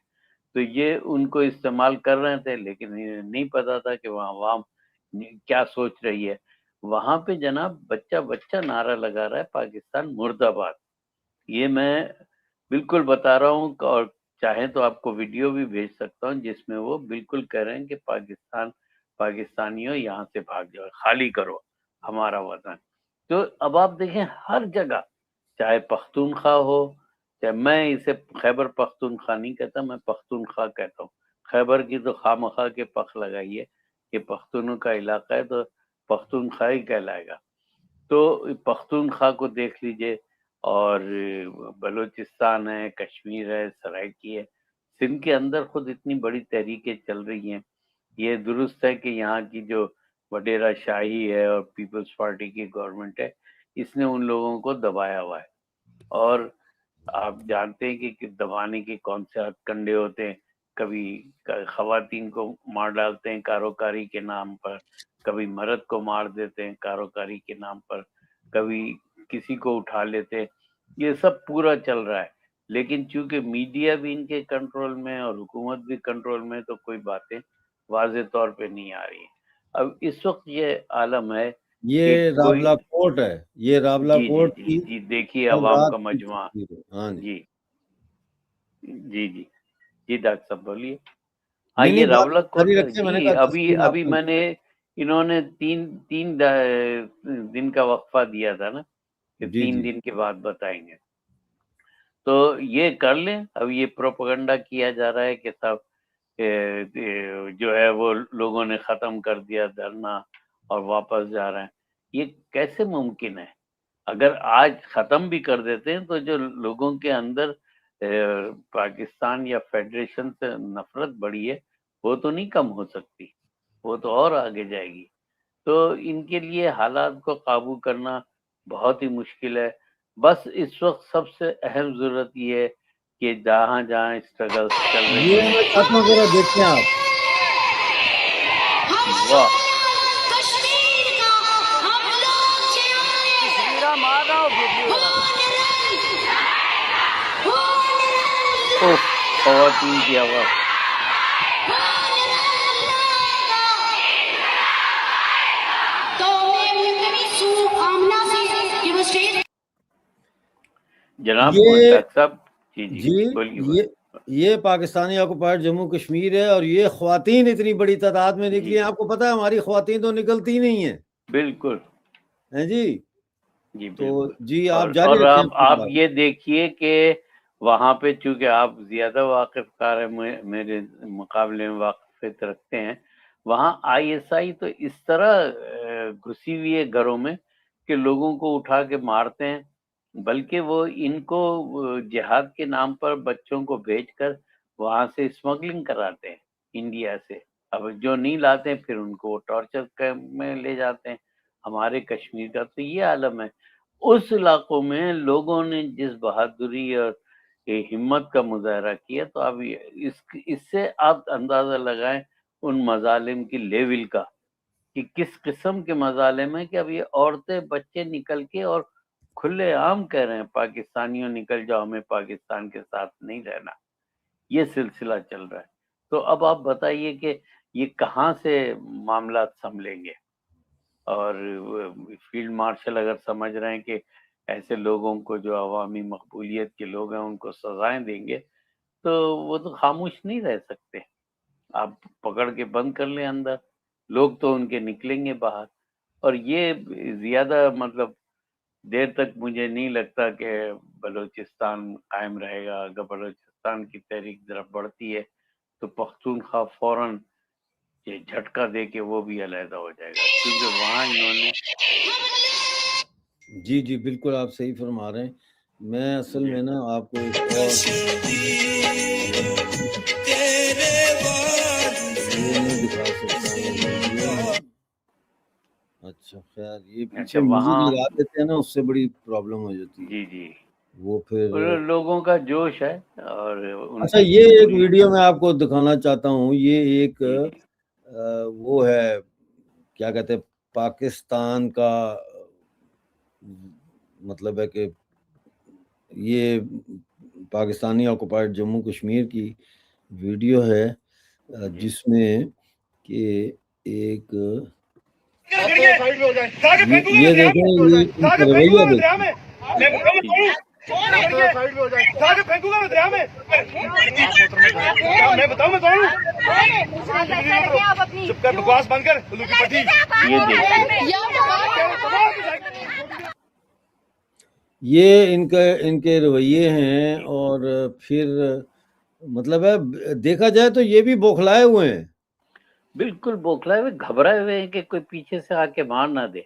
تو یہ ان کو استعمال کر رہے تھے، لیکن انہیں نہیں پتا تھا کہ وہاں عوام کیا سوچ رہی ہے. وہاں پہ جناب بچہ نعرہ لگا رہا ہے پاکستان مرد آباد. یہ میں بالکل بتا رہا ہوں، اور چاہیں تو آپ کو ویڈیو بھی بھیج سکتا ہوں جس میں وہ بالکل کہہ رہے ہیں کہ پاکستانیوں یہاں سے بھاگ جاؤ، خالی کرو ہمارا وطن. تو اب آپ دیکھیں ہر جگہ، چاہے پختونخوا ہو، چاہے، میں اسے خیبر پختونخوا نہیں کہتا، میں پختونخوا کہتا ہوں. خیبر کی تو خواہ کے پخ لگائیے کہ پختونوں کا علاقہ ہے تو پختونخوا ہی کہلائے گا. تو پختونخوا کو دیکھ لیجئے، اور بلوچستان ہے، کشمیر ہے، سرائکی ہے، سندھ کے اندر خود اتنی بڑی تحریکیں چل رہی ہیں. یہ درست ہے کہ یہاں کی جو وڈیرا شاہی ہے اور پیپلز پارٹی کی گورنمنٹ ہے، اس نے ان لوگوں کو دبایا ہوا ہے. اور آپ جانتے ہیں کہ دبانے کے کون سے ہتھ کنڈے ہوتے ہیں. کبھی خواتین کو مار ڈالتے ہیں کاروکاری کے نام پر، کبھی مرد کو مار دیتے ہیں کاروکاری کے نام پر، کبھی کسی کو اٹھا لیتے ہیں. یہ سب پورا چل رہا ہے، لیکن چونکہ میڈیا بھی ان کے کنٹرول میں اور حکومت بھی کنٹرول میں، تو کوئی باتیں واضح طور پہ نہیں آ رہی ہیں. اب اس وقت یہ عالم ہے کہ یہ کوئی، رابلہ کوٹ ہے، یہ رابلہ جی جی کوٹ جی کی جی دیکھیے کل عوام رات کا کی مجموعہ. تصویر ہے. ہاں جی. جی جی جی جی ڈاکٹر صاحب بولیے. ہاں، نہیں یہ نہیں، بات راولہ کوٹ، جاری رکھے، میں نے جی کہا ابھی تصویر آپ ابھی کو. میں نے، انہوں نے تین دن کا وقفہ دیا تھا نا، کہ جی 3 جی. دن کے بعد بتائیں گے. تو یہ کر لیں. اب یہ پروپیگنڈا کیا جا رہا ہے کہ صاحب جو ہے وہ لوگوں نے ختم کر دیا دھرنا اور واپس جا رہے ہیں. یہ کیسے ممکن ہے؟ اگر آج ختم بھی کر دیتے ہیں تو جو لوگوں کے اندر پاکستان یا فیڈریشن سے نفرت بڑھی ہے، وہ تو نہیں کم ہو سکتی، وہ تو اور آگے جائے گی. تو ان کے لیے حالات کو قابو کرنا بہت ہی مشکل ہے. بس اس وقت سب سے اہم ضرورت یہ ہے کہ جہاں جہاں اسٹرگل چل رہی یہ ہیں. میں چاہتا ہوں ذرا دیکھیں آپ. واہ، اوہ، خواتین کی آواز. جناب یہ ڈاکٹر صاحب، جی جی جی بولیے. یہ پاکستانی آکوپائڈ جموں کشمیر ہے، اور یہ خواتین اتنی بڑی تعداد میں جی نکلی ہیں. آپ کو پتا ہے ہماری خواتین تو نکلتی نہیں ہیں. بالکل، ہیں جی. جی تو بالکل. جی اور آپ جاری رکھیں اپنی آپ بات. یہ دیکھیے کہ وہاں پہ چونکہ آپ زیادہ واقف کار ہیں، میرے مقابلے میں واقفیت رکھتے ہیں، وہاں ISI تو اس طرح گھسی ہوئی ہے گھروں میں کہ لوگوں کو اٹھا کے مارتے ہیں، بلکہ وہ ان کو جہاد کے نام پر بچوں کو بھیج کر وہاں سے اسمگلنگ کراتے ہیں انڈیا سے. اب جو نہیں لاتے ہیں پھر ان کو ٹارچر کیمپ میں لے جاتے ہیں. ہمارے کشمیر کا تو یہ عالم ہے. اس علاقوں میں لوگوں نے جس بہادری اور ہمت کا مظاہرہ کیا، تو اب اس سے آپ اندازہ لگائیں ان مظالم کی لیول کا، کہ کس قسم کے مظالم ہیں. کہ اب یہ عورتیں بچے نکل کے اور کھلے عام کہہ رہے ہیں پاکستانیوں نکل جاؤ، ہمیں پاکستان کے ساتھ نہیں رہنا. یہ سلسلہ چل رہا ہے. تو اب آپ بتائیے کہ یہ کہاں سے معاملات سنبھلیں گے؟ اور فیلڈ مارشل اگر سمجھ رہے ہیں کہ ایسے لوگوں کو جو عوامی مقبولیت کے لوگ ہیں ان کو سزائیں دیں گے، تو وہ تو خاموش نہیں رہ سکتے. آپ پکڑ کے بند کر لیں اندر، لوگ تو ان کے نکلیں گے باہر. اور یہ زیادہ مطلب دیر تک مجھے نہیں لگتا کہ بلوچستان قائم رہے گا. اگر بلوچستان کی تحریک ذرا بڑھتی ہے تو پختونخوا فوراً یہ جھٹکا دے کے وہ بھی علیحدہ ہو جائے گا، کیونکہ وہاں انہوں نے جی جی بالکل آپ صحیح فرما رہے ہیں. میں اصل میں نا آپ کو ایک اور یہ نہیں دکھا سکتا ہوں ویڈیو. اچھا خیر یہ پیچھے اچھا میوزک وہاں لگا دیتے ہیں نا, اس سے بڑی پرابلم ہو جاتی ہے. جی جی وہ پھر اور لوگوں کا جوش ہے اور ان اچھا کی یہ ایک قبولیت. ویڈیو میں آپ کو دکھانا چاہتا ہوں. یہ ایک جی جی وہ ہے کیا کہتے ہیں پاکستان کا, مطلب ہے کہ یہ پاکستانی آکوپائڈ جموں کشمیر کی ویڈیو ہے جس میں کہ ایک یہ دیکھیں یہ ان کا رویہ دیکھیں. یہ دیکھیے یہ ان کے رویے ہیں. اور پھر مطلب ہے دیکھا جائے تو یہ بھی بوکھلائے ہوئے ہیں. بالکل بوکھلائے ہوئے گھبرائے ہوئے ہیں کہ کوئی پیچھے سے آ کے مار نہ دے.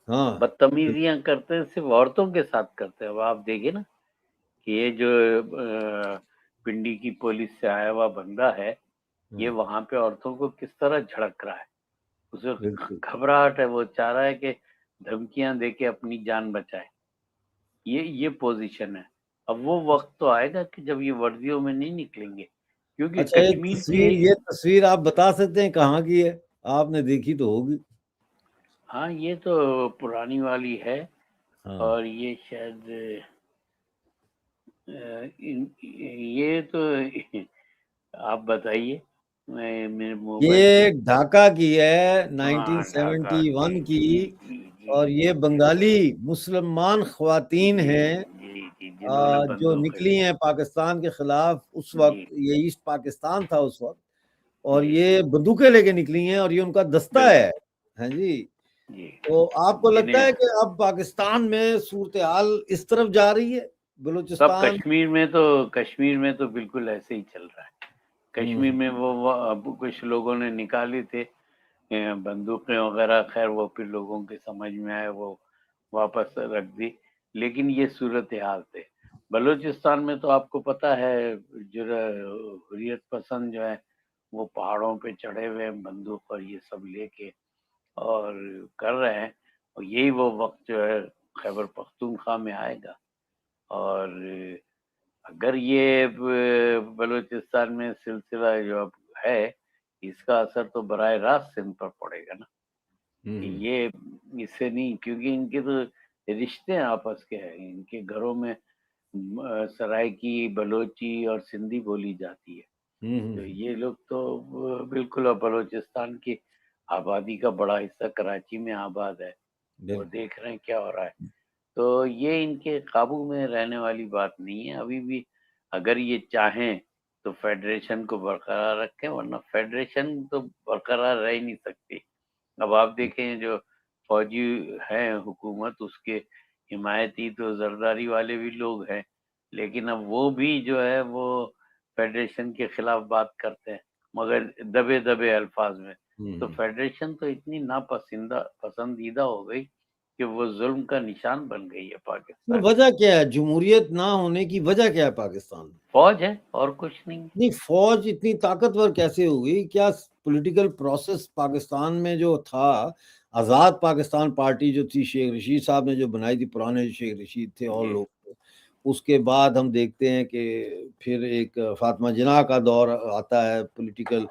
ہاں بدتمیزیاں کرتے ہیں, صرف عورتوں کے ساتھ کرتے ہیں. اب آپ دیکھیں نا کہ یہ جو پنڈی کی پولیس سے آیا ہوا بندہ ہے, یہ وہاں پہ عورتوں کو کس طرح جھڑک رہا ہے. اسے بالکل گھبراہٹ ہے, وہ چاہ رہا ہے کہ دھمکیاں دے کے اپنی جان بچائے. یہ پوزیشن ہے. اب وہ وقت تو آئے گا کہ جب یہ وردیوں میں نہیں نکلیں گے, کیونکہ اچھا کشمیر کے یہ تصویر آپ بتا سکتے ہیں کہاں کی ہے؟ آپ نے دیکھی تو ہوگی. ہاں یہ تو پرانی والی ہے. ہاں اور یہ شاید یہ تو آپ بتائیے, میں میرے موبائل پہ. یہ ڈھاکہ کی ہے ہاں ڈھاکہ 1971 کی. جی اور یہ بنگالی مسلمان خواتین ہیں جی جنہوں نے جو بندوق نکلی ہیں پاکستان کے خلاف. اس وقت جی یہ ایسٹ پاکستان تھا اس وقت, اور جی یہ بندوقیں لے کے نکلی ہیں اور یہ ان کا دستہ ہے. ہاں جی. جی تو آپ کو لگتا جنہیں ہے کہ اب پاکستان میں صورتحال اس طرف جا رہی ہے؟ سب بلوچستان کشمیر میں تو بالکل ایسے ہی چل رہا ہے. کشمیر میں وہ اب کچھ لوگوں نے نکالی تھے بندوقیں وغیرہ, خیر وہ پھر لوگوں کے سمجھ میں آئے, وہ واپس رکھ دی. لیکن یہ صورتحال تھے. بلوچستان میں تو آپ کو پتہ ہے جو حریت پسند جو ہے وہ پہاڑوں پہ چڑھے ہوئے بندوق اور یہ سب لے کے اور کر رہے ہیں. اور یہی وہ وقت جو ہے خیبر پختونخوا میں آئے گا. اور اگر یہ بلوچستان میں سلسلہ جو اب ہے, اس کا اثر تو براہ راست سندھ پر پڑے گا نا. یہ اس سے نہیں, کیونکہ ان کے تو رشتے آپس کے ہیں. ان کے گھروں میں سرائکی, بلوچی اور سندھی بولی جاتی ہے. تو یہ لوگ تو بالکل, اب بلوچستان کی آبادی کا بڑا حصہ کراچی میں آباد ہے. وہ دیکھ رہے ہیں کیا ہو رہا ہے. تو یہ ان کے قابو میں رہنے والی بات نہیں ہے ابھی بھی. اگر یہ چاہیں تو فیڈریشن کو برقرار رکھیں, ورنہ فیڈریشن تو برقرار رہ ہی نہیں سکتی. اب آپ دیکھیں جو فوجی ہیں حکومت, اس کے حمایتی تو زرداری والے بھی لوگ ہیں, لیکن اب وہ بھی جو ہے وہ فیڈریشن کے خلاف بات کرتے ہیں, مگر دبے دبے الفاظ میں. تو فیڈریشن تو اتنی پسندیدہ ہو گئی کہ وہ ظلم کا نشان بن گئی ہے پاکستان. وجہ کیا ہے جمہوریت نہ ہونے کی وجہ کیا ہے پاکستان میں؟ فوج ہے اور کچھ نہیں. نہیں, فوج اتنی طاقتور کیسے ہو گئی؟ کیا پولیٹیکل پروسیس پاکستان میں جو تھا, آزاد پاکستان پارٹی جو تھی شیخ رشید صاحب نے جو بنائی تھی, پرانے شیخ رشید تھے اور لوگ, اس کے بعد ہم دیکھتے ہیں کہ پھر ایک فاطمہ جناح کا دور آتا ہے پولیٹیکل,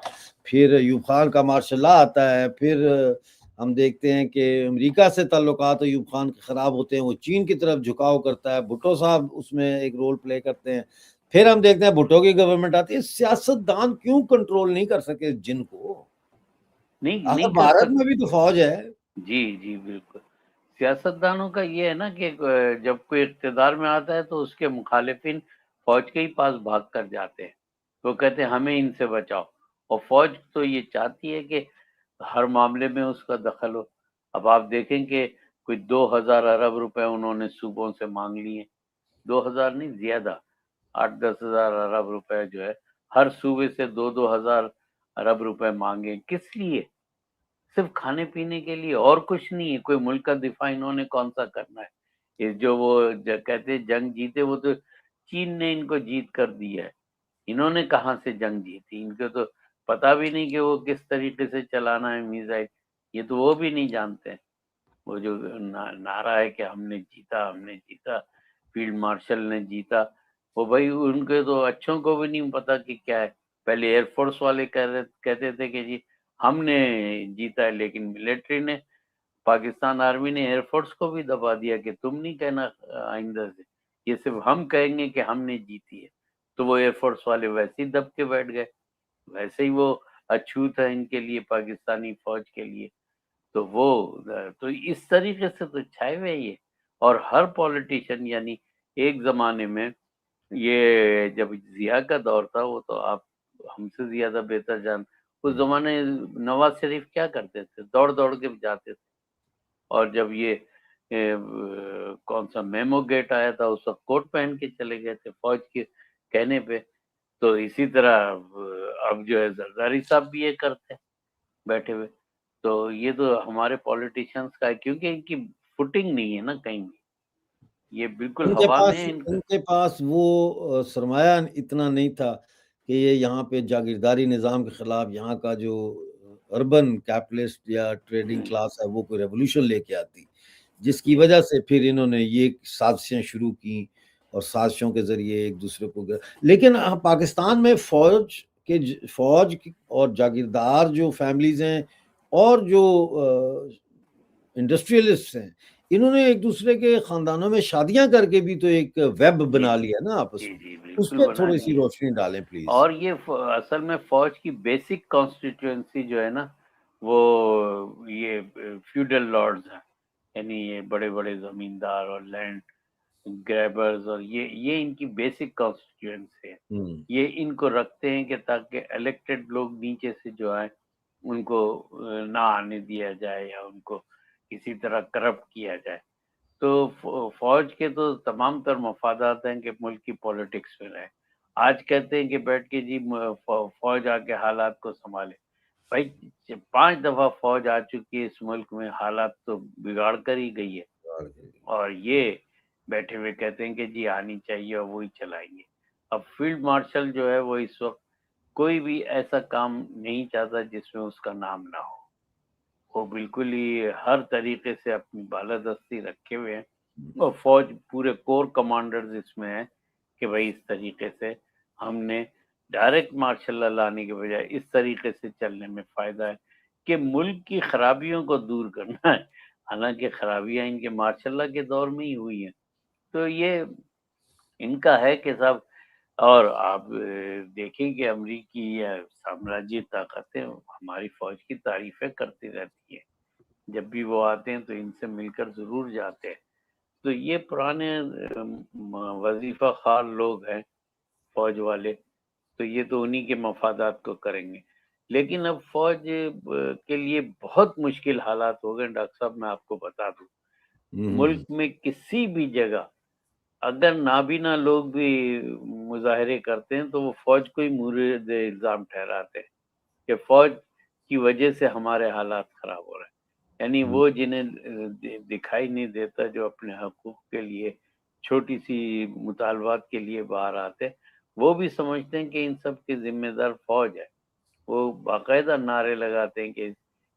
پھر ایوب خان کا مارشل لا آتا ہے, پھر ہم دیکھتے ہیں کہ امریکہ سے تعلقات ایوب خان کے خراب ہوتے ہیں, وہ چین کی طرف جھکاؤ کرتا ہے, بھٹو صاحب اس میں ایک رول پلے کرتے ہیں. پھر ہم دیکھتے ہیں بھٹو کی گورنمنٹ آتی ہے. سیاست دان کیوں کنٹرول نہیں کر سکے جن کو؟ نہیں کر بھارت سکتے. میں بھی تو فوج ہے. جی بالکل. سیاست دانوں کا یہ ہے نا کہ جب کوئی اقتدار میں آتا ہے تو اس کے مخالفین فوج کے ہی پاس بھاگ کر جاتے ہیں. وہ کہتے ہیں ہمیں ان سے بچاؤ, اور فوج تو یہ چاہتی ہے کہ ہر معاملے میں اس کا دخل ہو. اب آپ دیکھیں کہ کوئی 2000 ارب روپے انہوں نے صوبوں سے مانگ لیے. 2000 نہیں, زیادہ 8-10 ہزار ارب روپے جو ہے ہر صوبے سے 2-2 ہزار ارب روپے مانگے. کس لیے؟ صرف کھانے پینے کے لیے, اور کچھ نہیں ہے. کوئی ملک کا دفاع انہوں نے کون سا کرنا ہے؟ یہ جو وہ کہتے جنگ جیتے، وہ تو چین نے ان کو جیت کر دی ہے. انہوں نے کہاں سے جنگ جیتی؟ ان کو تو پتا بھی نہیں کہ وہ کس طریقے سے چلانا ہے میزائل، یہ تو وہ بھی نہیں جانتے. وہ جو نعرہ ہے کہ ہم نے جیتا، فیلڈ مارشل نے جیتا، وہ بھائی ان کے تو اچھوں کو بھی نہیں پتا کہ کیا ہے. پہلے ایئر فورس والے کہتے تھے کہ جی ہم نے جیتا ہے، لیکن ملٹری نے، پاکستان آرمی نے ایئر فورس کو بھی دبا دیا کہ تم نہیں کہنا آئندہ سے، یہ صرف ہم کہیں گے کہ ہم نے جیتی ہے. تو وہ ایئر فورس والے ویسے ہی دب کے بیٹھ گئے. ویسے ہی وہ اچھوت ہے ان کے لیے، پاکستانی فوج کے لیے. تو وہ تو اس طریقے سے تو چھائے ہوئے یہ. اور ہر پولیٹیشین، یعنی ایک زمانے میں یہ جب ضیاء کا دور تھا، وہ تو آپ ہم سے زیادہ بہتر جان، اس زمانے نواز شریف کیا کرتے تھے؟ دوڑ دوڑ کے جاتے تھے. اور جب یہ کون سا میمو گیٹ آیا تھا، اس وقت کوٹ پہن کے چلے گئے تھے فوج کے کہنے پہ. تو اسی طرح اب جو ہے زرداری صاحب بھی یہ کرتے ہیں بیٹھے ہوئے. تو یہ تو ہمارے پولیٹیشینس کا ہے، کیونکہ ان کی فوٹنگ نہیں ہے نا کہیں بھی، یہ بالکل ہوا میں ہے. ان کے پاس وہ سرمایہ اتنا نہیں تھا کہ یہ یہاں پہ جاگیرداری نظام کے خلاف یہاں کا جو اربن کیپٹلسٹ یا ٹریڈنگ کلاس ہے وہ کوئی ریولوشن لے کے آتی، جس کی وجہ سے پھر انہوں نے یہ سازشیں شروع کی اور سازشوں کے ذریعے ایک دوسرے کو لیکن پاکستان میں فوج اور جاگیردار جو فیملیز ہیں اور جو انڈسٹریلسٹ ہیں، انہوں نے ایک دوسرے کے خاندانوں میں شادیاں کر کے بھی تو ایک ویب بنا لیا نا آپس میں. جی اس بالکل پہ بنا تھوڑی سی لیے. روشنی ڈالیں پلیز. اور یہ اصل میں فوج کی بیسک کانسٹیٹوئنسی جو ہے نا، وہ یہ فیوڈل لارڈز ہیں، یعنی یہ بڑے بڑے زمیندار اور لینڈ گریبرز، اور یہ ان کی بیسک کانسٹیٹوئنسی ہے. یہ ان کو رکھتے ہیں کہ تاکہ الیکٹڈ لوگ نیچے سے جو آئے ان کو نہ آنے دیا جائے یا ان کو کسی طرح کرپٹ کیا جائے. تو فوج کے تو تمام تر مفادات ہیں کہ ملک کی پولیٹکس میں رہے. آج کہتے ہیں کہ بیٹھ کے جی فوج آ کے حالات کو سنبھالے. بھائی 5 دفعہ فوج آ چکی ہے اس ملک میں، حالات تو بگاڑ کر ہی گئی ہے. اور یہ بیٹھے ہوئے کہتے ہیں کہ جی آنی چاہیے اور وہی چلائیں گے. اب فیلڈ مارشل جو ہے وہ اس وقت کوئی بھی ایسا کام نہیں چاہتا جس میں اس کا نام نہ ہو. وہ بالکل ہی ہر طریقے سے اپنی بالادستی رکھے ہوئے ہیں، اور فوج پورے کور کمانڈرز اس میں ہیں کہ بھائی اس طریقے سے ہم نے ڈائریکٹ مارشل لا لانے کے بجائے اس طریقے سے چلنے میں فائدہ ہے کہ ملک کی خرابیوں کو دور کرنا ہے. حالانکہ خرابیاں ان کے مارشل لا کے دور میں ہی ہوئی ہیں. تو یہ ان کا ہے کہ صاحب. اور آپ دیکھیں کہ امریکی یا سامراجی طاقتیں ہماری فوج کی تعریفیں کرتی رہتی ہیں، جب بھی وہ آتے ہیں تو ان سے مل کر ضرور جاتے ہیں. تو یہ پرانے وظیفہ خوار لوگ ہیں فوج والے، تو یہ تو انہی کے مفادات کو کریں گے. لیکن اب فوج کے لیے بہت مشکل حالات ہو گئے ڈاکٹر صاحب. میں آپ کو بتا دوں، ملک میں کسی بھی جگہ اگر نابینا لوگ بھی مظاہرے کرتے ہیں تو وہ فوج کو ہی مورد الزام ٹھہراتے ہیں کہ فوج کی وجہ سے ہمارے حالات خراب ہو رہے ہیں. یعنی وہ جنہیں دکھائی نہیں دیتا، جو اپنے حقوق کے لیے چھوٹی سی مطالبات کے لیے باہر آتے، وہ بھی سمجھتے ہیں کہ ان سب کے ذمہ دار فوج ہے. وہ باقاعدہ نعرے لگاتے ہیں کہ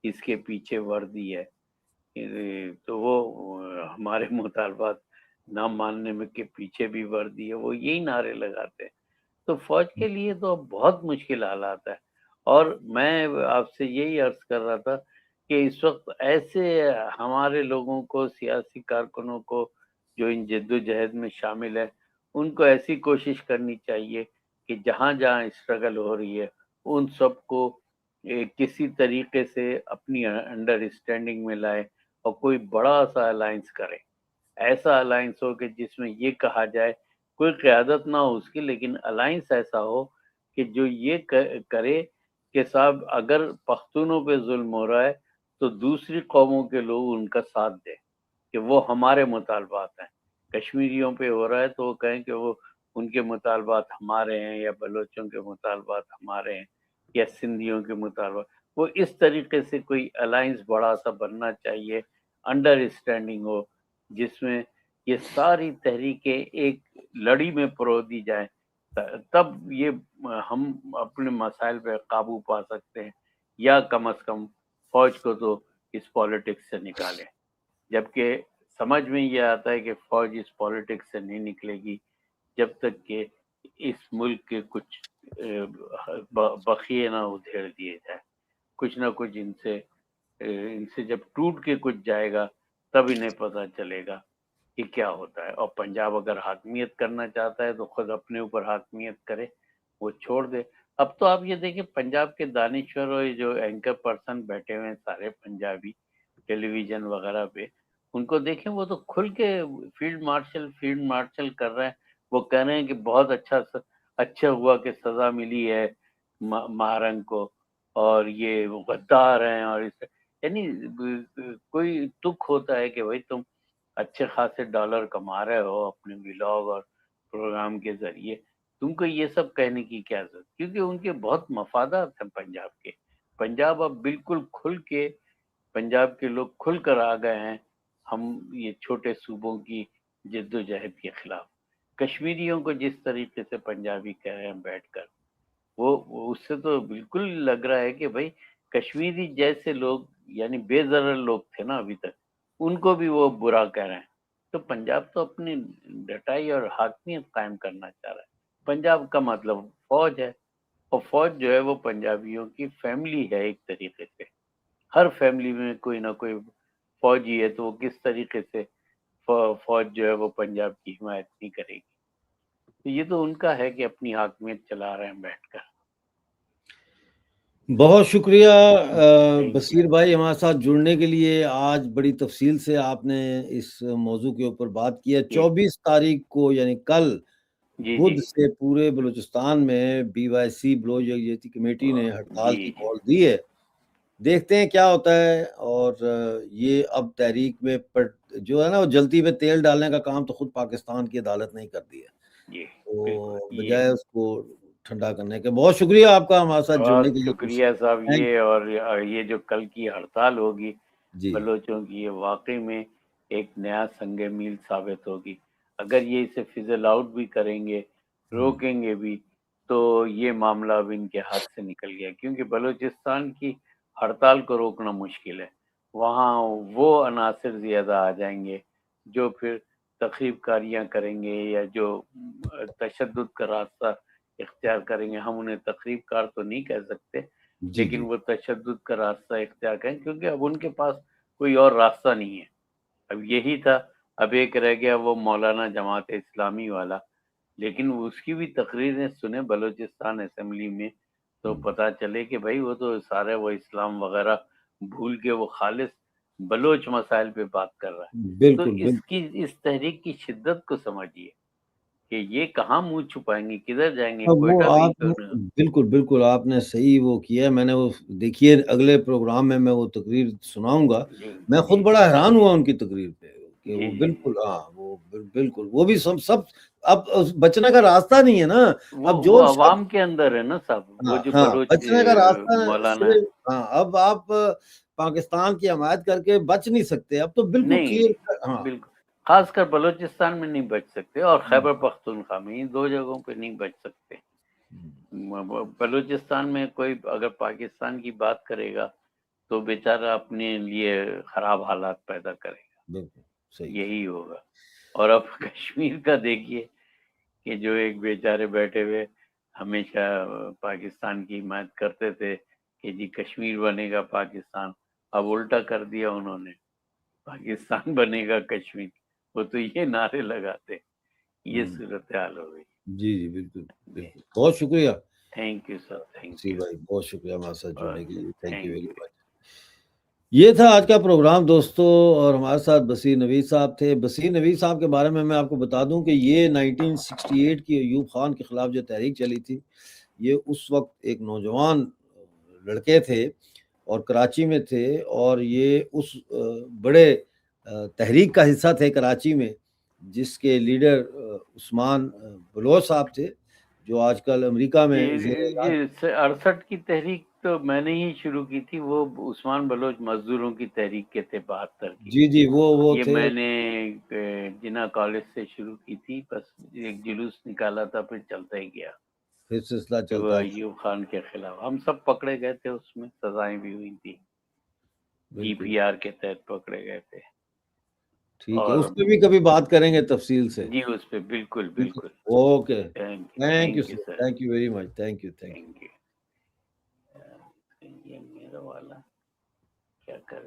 اس کے پیچھے وردی ہے. تو وہ ہمارے مطالبات نہ ماننے میں کے پیچھے بھی وردی ہے، وہ یہی نعرے لگاتے ہیں. تو فوج کے لیے تو بہت مشکل حالات ہے. اور میں آپ سے یہی عرض کر رہا تھا کہ اس وقت ایسے ہمارے لوگوں کو، سیاسی کارکنوں کو جو ان جد و جہد میں شامل ہے، ان کو ایسی کوشش کرنی چاہیے کہ جہاں جہاں اسٹرگل ہو رہی ہے ان سب کو کسی طریقے سے اپنی انڈرسٹینڈنگ میں لائے اور کوئی بڑا سا الائنس کرے. ایسا الائنس ہو کہ جس میں یہ کہا جائے، کوئی قیادت نہ ہو اس کی، لیکن الائنس ایسا ہو کہ جو یہ کرے کہ صاحب اگر پختونوں پہ ظلم ہو رہا ہے تو دوسری قوموں کے لوگ ان کا ساتھ دیں کہ وہ ہمارے مطالبات ہیں. کشمیریوں پہ ہو رہا ہے تو وہ کہیں کہ وہ ان کے مطالبات ہمارے ہیں، یا بلوچوں کے مطالبات ہمارے ہیں، یا سندھیوں کے مطالبات. وہ اس طریقے سے کوئی الائنس بڑا سا بننا چاہیے، انڈرسٹینڈنگ ہو، جس میں یہ ساری تحریکیں ایک لڑی میں پرو دی جائیں تب یہ ہم اپنے مسائل پہ قابو پا سکتے ہیں، یا کم از کم فوج کو تو اس پالیٹکس سے نکالیں. جبکہ سمجھ میں یہ آتا ہے کہ فوج اس پالیٹکس سے نہیں نکلے گی جب تک کہ اس ملک کے کچھ بخیے نہ ادھیڑ دیے جائے. کچھ نہ کچھ ان سے جب ٹوٹ کے کچھ جائے گا تب انہیں پتہ چلے گا کہ کیا ہوتا ہے. اور پنجاب اگر حاکمیت کرنا چاہتا ہے تو خود اپنے اوپر حاکمیت کرے، وہ چھوڑ دے. اب تو آپ یہ دیکھیں پنجاب کے دانشور اور جو اینکر پرسن بیٹھے ہوئے ہیں سارے پنجابی ٹیلی ویژن وغیرہ پہ، ان کو دیکھیں وہ تو کھل کے فیلڈ مارشل کر رہے ہیں. وہ کہہ رہے ہیں کہ بہت اچھا ہوا کہ سزا ملی ہے مہارنگ کو، اور یہ غدار ہیں، اور یعنی کوئی دکھ ہوتا ہے کہ بھائی تم اچھے خاصے ڈالر کما رہے ہو اپنے ولاگ اور پروگرام کے ذریعے، تم کو یہ سب کہنے کی کیا ضرورت؟ کیونکہ ان کے بہت مفادات ہیں پنجاب کے. پنجاب اب بالکل کھل کے، پنجاب کے لوگ کھل کر آ گئے ہیں ہم یہ چھوٹے صوبوں کی جد و جہد کے خلاف. کشمیریوں کو جس طریقے سے پنجابی کہہ رہے ہیں بیٹھ کر، وہ اس سے تو بالکل لگ رہا ہے کہ بھائی کشمیری جیسے لوگ یعنی بے ضرر لوگ تھے نا ابھی تک، ان کو بھی وہ برا کہہ رہے ہیں. تو پنجاب تو اپنی ڈٹائی اور حاکمیت قائم کرنا چاہ رہا ہے. پنجاب کا مطلب فوج ہے، اور فوج جو ہے وہ پنجابیوں کی فیملی ہے ایک طریقے سے. ہر فیملی میں کوئی نہ کوئی فوجی ہے، تو وہ کس طریقے سے فوج جو ہے وہ پنجاب کی حمایت نہیں کرے گی؟ تو یہ تو ان کا ہے کہ اپنی حاکمیت چلا رہے ہیں بیٹھ کر. بہت شکریہ بصیر بھائی ہمارے ساتھ جڑنے کے لیے. آج بڑی تفصیل سے آپ نے اس موضوع کے اوپر بات کیا. 24 تاریخ کو یعنی کل بدھ سے پورے بلوچستان میں BYC بلوچ یکجہتی کمیٹی نے ہڑتال کی کال دی ہے. دیکھتے ہیں کیا ہوتا ہے. اور یہ اب تحریک میں جو ہے نا وہ جلتی پہ تیل ڈالنے کا کام تو خود پاکستان کی عدالت نہیں کرتی ہے، تو بجائے اس کو ٹھنڈا کرنے کے. بہت شکریہ آپ کا ہمارے ساتھ جڑنے کے لیے. شکریہ صاحب. یہ اور یہ جو کل کی ہڑتال ہوگی بلوچوں کی، یہ واقعی میں ایک نیا سنگ میل ثابت ہوگی. اگر یہ اسے فزل آؤٹ بھی کریں گے، روکیں گے بھی، تو یہ معاملہ اب ان کے ہاتھ سے نکل گیا. کیونکہ بلوچستان کی ہڑتال کو روکنا مشکل ہے. وہاں وہ عناصر زیادہ آ جائیں گے جو پھر تخریب کاریاں کریں گے یا جو تشدد کا راستہ اختیار کریں گے. ہم انہیں تخریب کار تو نہیں کہہ سکتے، لیکن وہ تشدد کا راستہ اختیار کریں، کیونکہ اب ان کے پاس کوئی اور راستہ نہیں ہے. اب یہی تھا. اب ایک رہ گیا وہ مولانا جماعت اسلامی والا، لیکن اس کی بھی تقریریں سنیں بلوچستان اسمبلی میں تو پتہ چلے کہ بھائی وہ تو سارے وہ اسلام وغیرہ بھول کے وہ خالص بلوچ مسائل پہ بات کر رہا ہے. تو اس تحریک کی شدت کو سمجھیے کہ یہ کہاں منہ چھپائیں گے، کدھر جائیں گے. بالکل آپ نے صحیح وہ کیا. میں نے وہ دیکھیے اگلے پروگرام میں وہ تقریر سناؤں گا. میں خود بڑا حیران ہوا ان کی تقریر پہ کہ وہ بالکل وہ بھی سب اب بچنے کا راستہ نہیں ہے نا. اب جو عوام کے اندر ہے نا صاحب، وہ جو بچنے کا راستہ مولانا ہے. اب آپ پاکستان کی حمایت کر کے بچ نہیں سکتے. اب تو بالکل کلیئر. بالکل خاص کر بلوچستان میں نہیں بچ سکتے، اور خیبر پختونخوا میں، ان دو جگہوں پہ نہیں بچ سکتے. بلوچستان میں کوئی اگر پاکستان کی بات کرے گا تو بیچارہ اپنے لیے خراب حالات پیدا کرے گا. یہی ہوگا. اور اب کشمیر کا دیکھیے کہ جو ایک بیچارے بیٹھے ہوئے ہمیشہ پاکستان کی حمایت کرتے تھے کہ جی کشمیر بنے گا پاکستان، اب الٹا کر دیا انہوں نے، پاکستان بنے گا کشمیر. وہ تو یہ نعرے لگاتے. یہ صورتحال ہو گئی. جی بالکل. بہت شکریہ. Thank you sir. Thank you بھائی، بہت شکریہ ہمارے ساتھ جڑنے کے لیے. Thank you very much. یہ تھا آج کا پروگرام دوستو، اور ہمارے ساتھ بصیر نوید صاحب تھے. بصیر نوید صاحب کے بارے میں آپ کو بتا دوں کہ یہ 1968 کی ایوب خان کے خلاف جو تحریک چلی تھی، یہ اس وقت ایک نوجوان لڑکے تھے اور کراچی میں تھے، اور یہ اس بڑے تحریک کا حصہ تھے کراچی میں، جس کے لیڈر عثمان بلوچ صاحب تھے، جو آج کل امریکہ میں 68 کی تحریک تو میں نے ہی شروع کی تھی، وہ عثمان بلوچ مزدوروں کی تحریک کے تھے 72 کی. جی جی وہ یہ تھے. میں نے جنا کالج سے شروع کی تھی، بس ایک جلوس نکالا تھا، پھر چلتا ہی گیا. پھر سلسلہ وہ چلتا ہے. ایوب خان کے خلاف ہم سب پکڑے گئے تھے، اس میں سزائیں بھی ہوئی تھی، جی بالکل پی آر کے تحت پکڑے گئے تھے. ٹھیک ہے، اور اس پہ بھی کبھی بات کریں گے تفصیل سے. جی اس پہ بالکل بالکل. Okay, thank you sir, sir, thank you very much, thank you. Thank you. یہ میرا والا کیا کر